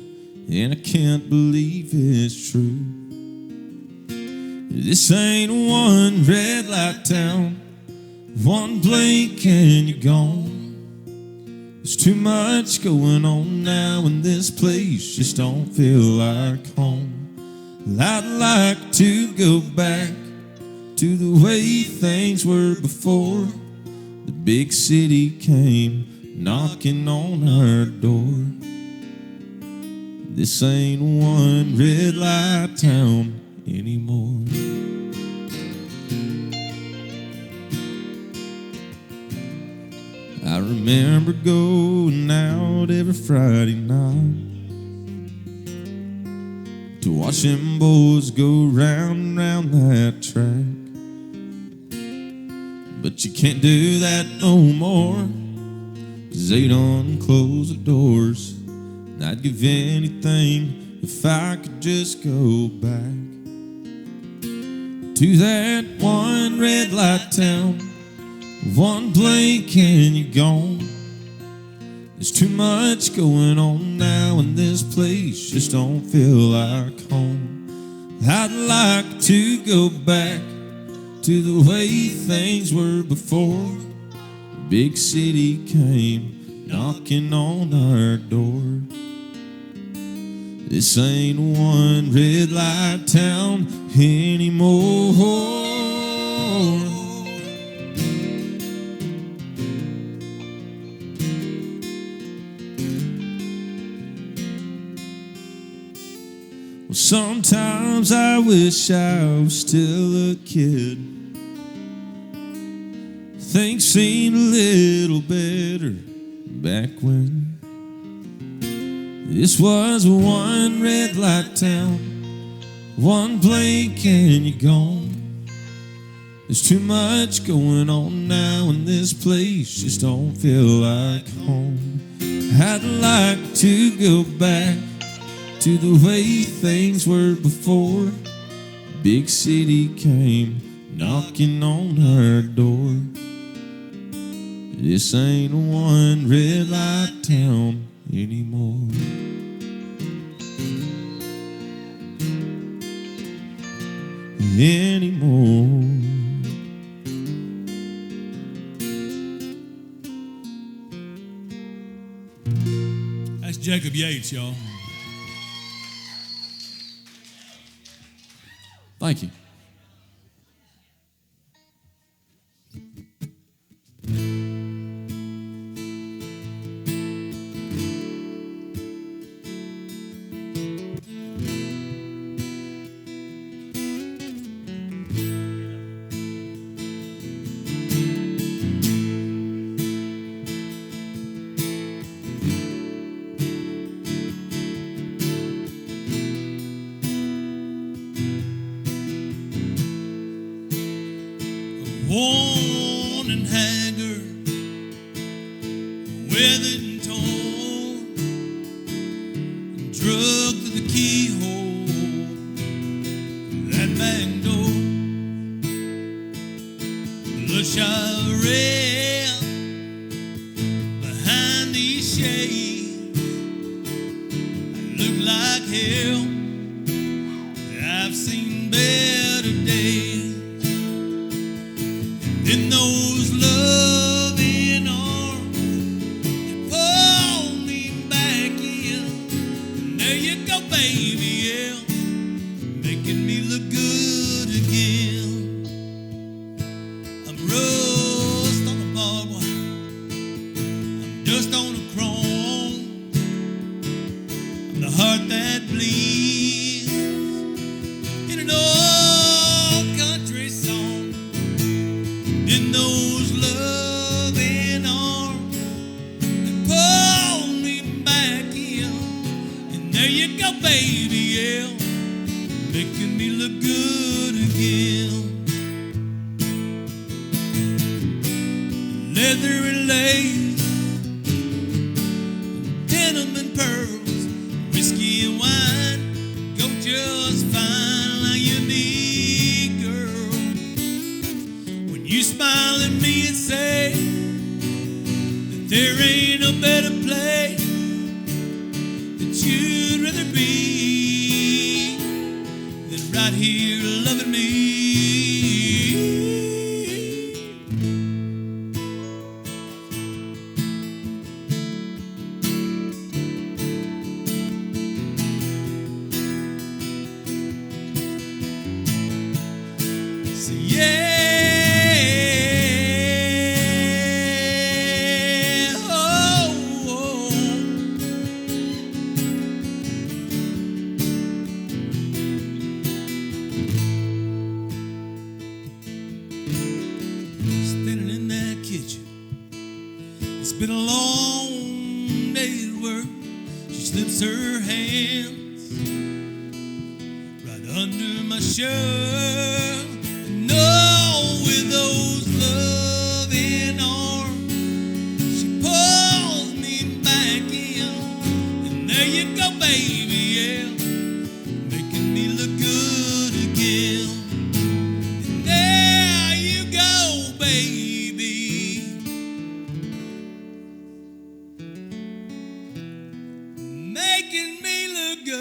and I can't believe it's true. This ain't one red light town. One blink and you're gone. There's too much going on now, and this place just don't feel like home. I'd like to go back to the way things were before the big city came knocking on our door. This ain't one red light town anymore. I remember going out every Friday night to watch them boys go round and round that track. But you can't do that no more, 'cause they done closed the doors. And I'd give anything if I could just go back to that one red light town. One blink and you're gone. There's too much going on now, and this place just don't feel like home. I'd like to go back to the way things were before the big city came knocking on our door. This ain't one red light town anymore. Well, sometimes I wish I was still a kid, Things seemed a little better back when this was one red light town, one blink and you're gone. There's too much going on now, and this place just don't feel like home. I'd like to go back to the way things were before. Big city came knocking on our door. This ain't one red light town anymore. Anymore. That's Jacob Yates, y'all. Thank you. Worn and haggard, weathered and torn, and drug to the keyhole, that back door. Bloodshot red behind these shades, I look like hell. I've seen better days. In those loving arms, you pull me back in. And there you go, baby, yeah, making me look good again. I'm rust on a barbed wire, I'm dust on a chrome, I'm the heart that bleeds in an old country song. In those loving arms and pull me back in. And there you go, baby, yeah, making me look good again. Leather and lace, denim and pearls, whiskey and wine go just fine like you need, girl. You smile at me and say that there ain't a better place that you'd rather be than right here loving me. So yeah. It's been a long day's work. She slips her hands right under my shirt. And oh, with those loving arms, she pulls me back in. And there you go, baby, yeah, making me look good again. And there you go, baby, making me look good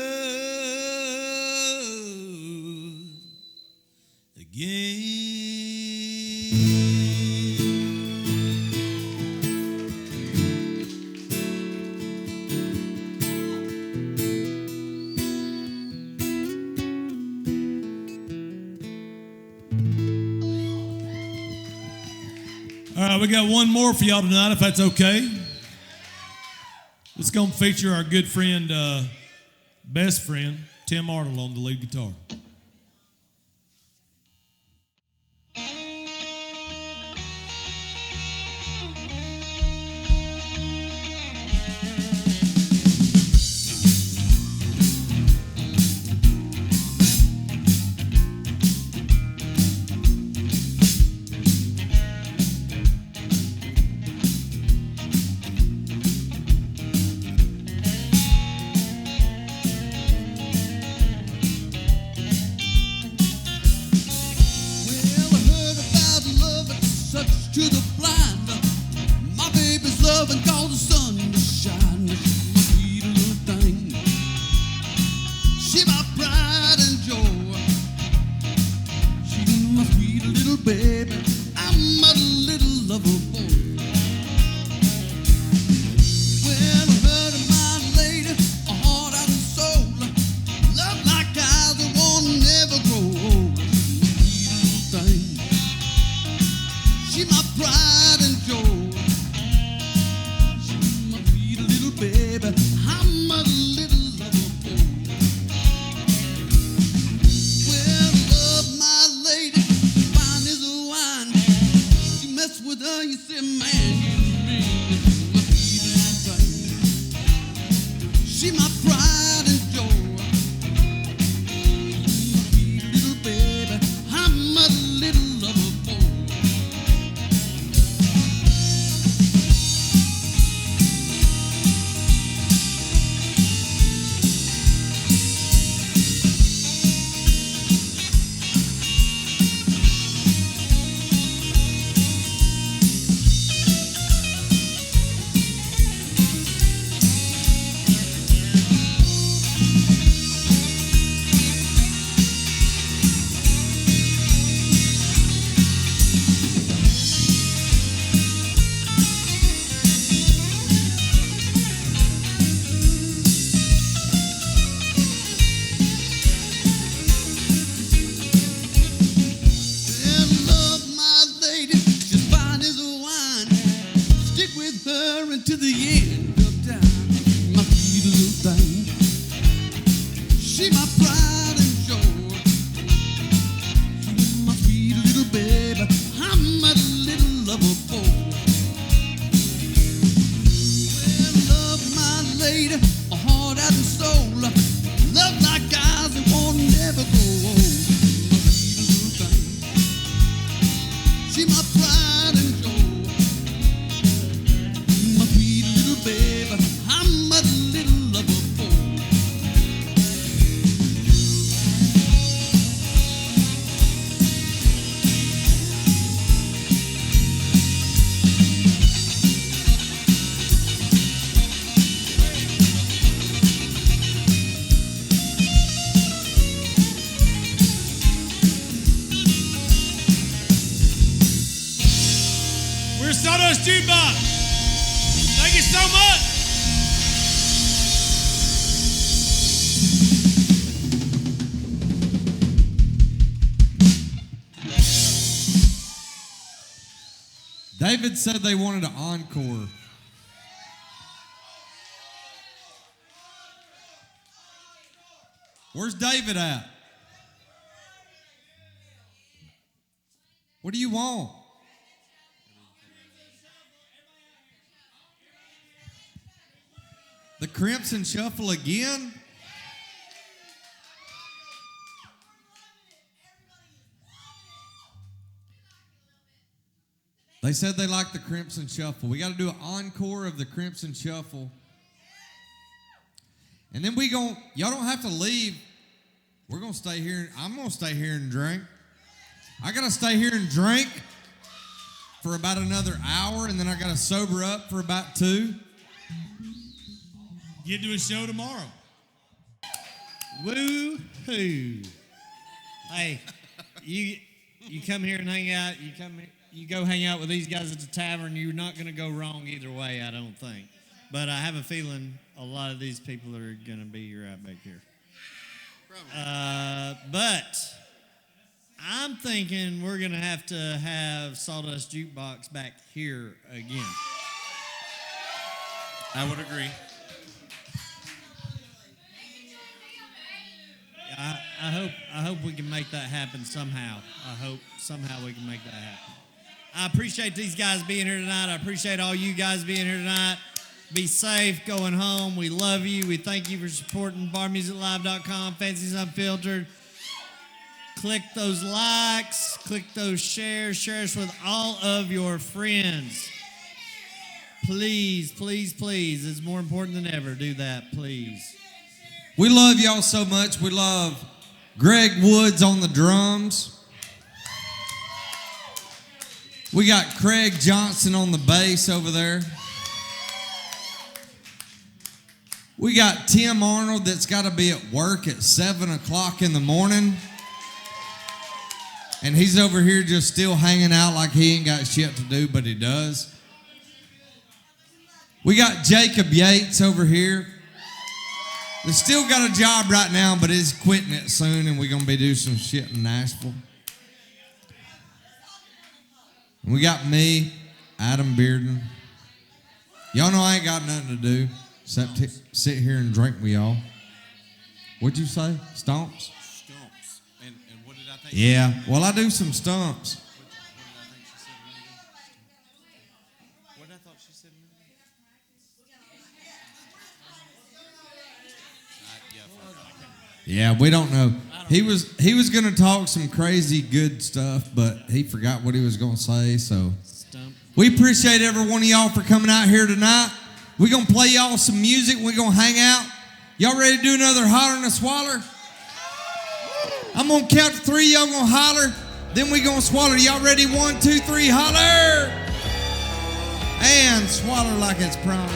again. All right, we got one more for y'all tonight, if that's okay. It's going to feature our good friend, best friend, Tim Arnold on the lead guitar. to the blind. My baby's loving cause the sun to shine. She's my sweet little thing. She's my pride and joy. She's my sweet little baby. I'm a little lover boy. Well, I heard of my lady, a heart out and soul. Love like eyes that won't never grow old. She's my sweet little thing. She's my pride and joy. She's my sweet little baby. I'm a little lover boy. Well, love my lady, fine as a wine. You mess with her, you say, man, you mean. My sweet little thing. She my pride and joy. My sweet little baby. I'm a little lover boy. Well, love my lady, she's fine as a wine. Stick with her until the end of time. My sweet little thing. She my pride and joy. She's my sweet little baby. I'm a little lover boy. Well, love my lady, a heart out and soul. Love like eyes that won't never grow old. She my pride and joy. My sweet little baby. I'm a little lover boy. We're Sawdust Jukebox. Thank you so much. David said they wanted an encore. Where's David at? What do you want? The Crimson Shuffle again? They said they like the Crimson Shuffle. We got to do an encore of the Crimson Shuffle. And then y'all don't have to leave. We're going to stay here. I'm going to stay here and drink. I got to stay here and drink for about another hour, and then I got to sober up for about 2. Get to a show tomorrow. Woo-hoo. Hey, you come here and hang out. You go hang out with these guys at the tavern. You're not going to go wrong either way, I don't think. But I have a feeling a lot of these people are going to be right back here. But I'm thinking we're going to have Sawdust Jukebox back here again. I would agree. I hope we can make that happen somehow. I hope somehow we can make that happen. I appreciate these guys being here tonight. I appreciate all you guys being here tonight. Be safe going home. We love you. We thank you for supporting barmusiclive.com, Fancies Unfiltered. Click those likes. Click those shares. Share us with all of your friends. Please, please, please. It's more important than ever. Do that, please. We love y'all so much. We love Greg Woods on the drums. We got Craig Johnson on the bass over there. We got Tim Arnold that's got to be at work at 7 o'clock in the morning. And he's over here just still hanging out like he ain't got shit to do, but he does. We got Jacob Yates over here. They still got a job right now, but he's quitting it soon, and we're going to be doing some shit in Nashville. And we got me, Adam Bearden. Y'all know I ain't got nothing to do except sit here and drink with y'all. What'd you say? Stomps? Stumps. And what did I think? Yeah, well, I do some stumps. What did I thought she said? Yeah, we don't know. He was going to talk some crazy good stuff, but he forgot what he was going to say. So we appreciate every one of y'all for coming out here tonight. We're going to play y'all some music. We're going to hang out. Y'all ready to do another holler and a swaller? I'm going to count to 3. Y'all going to holler. Then we're going to swaller. Y'all ready? 1, 2, 3, holler. And swaller like it's prom.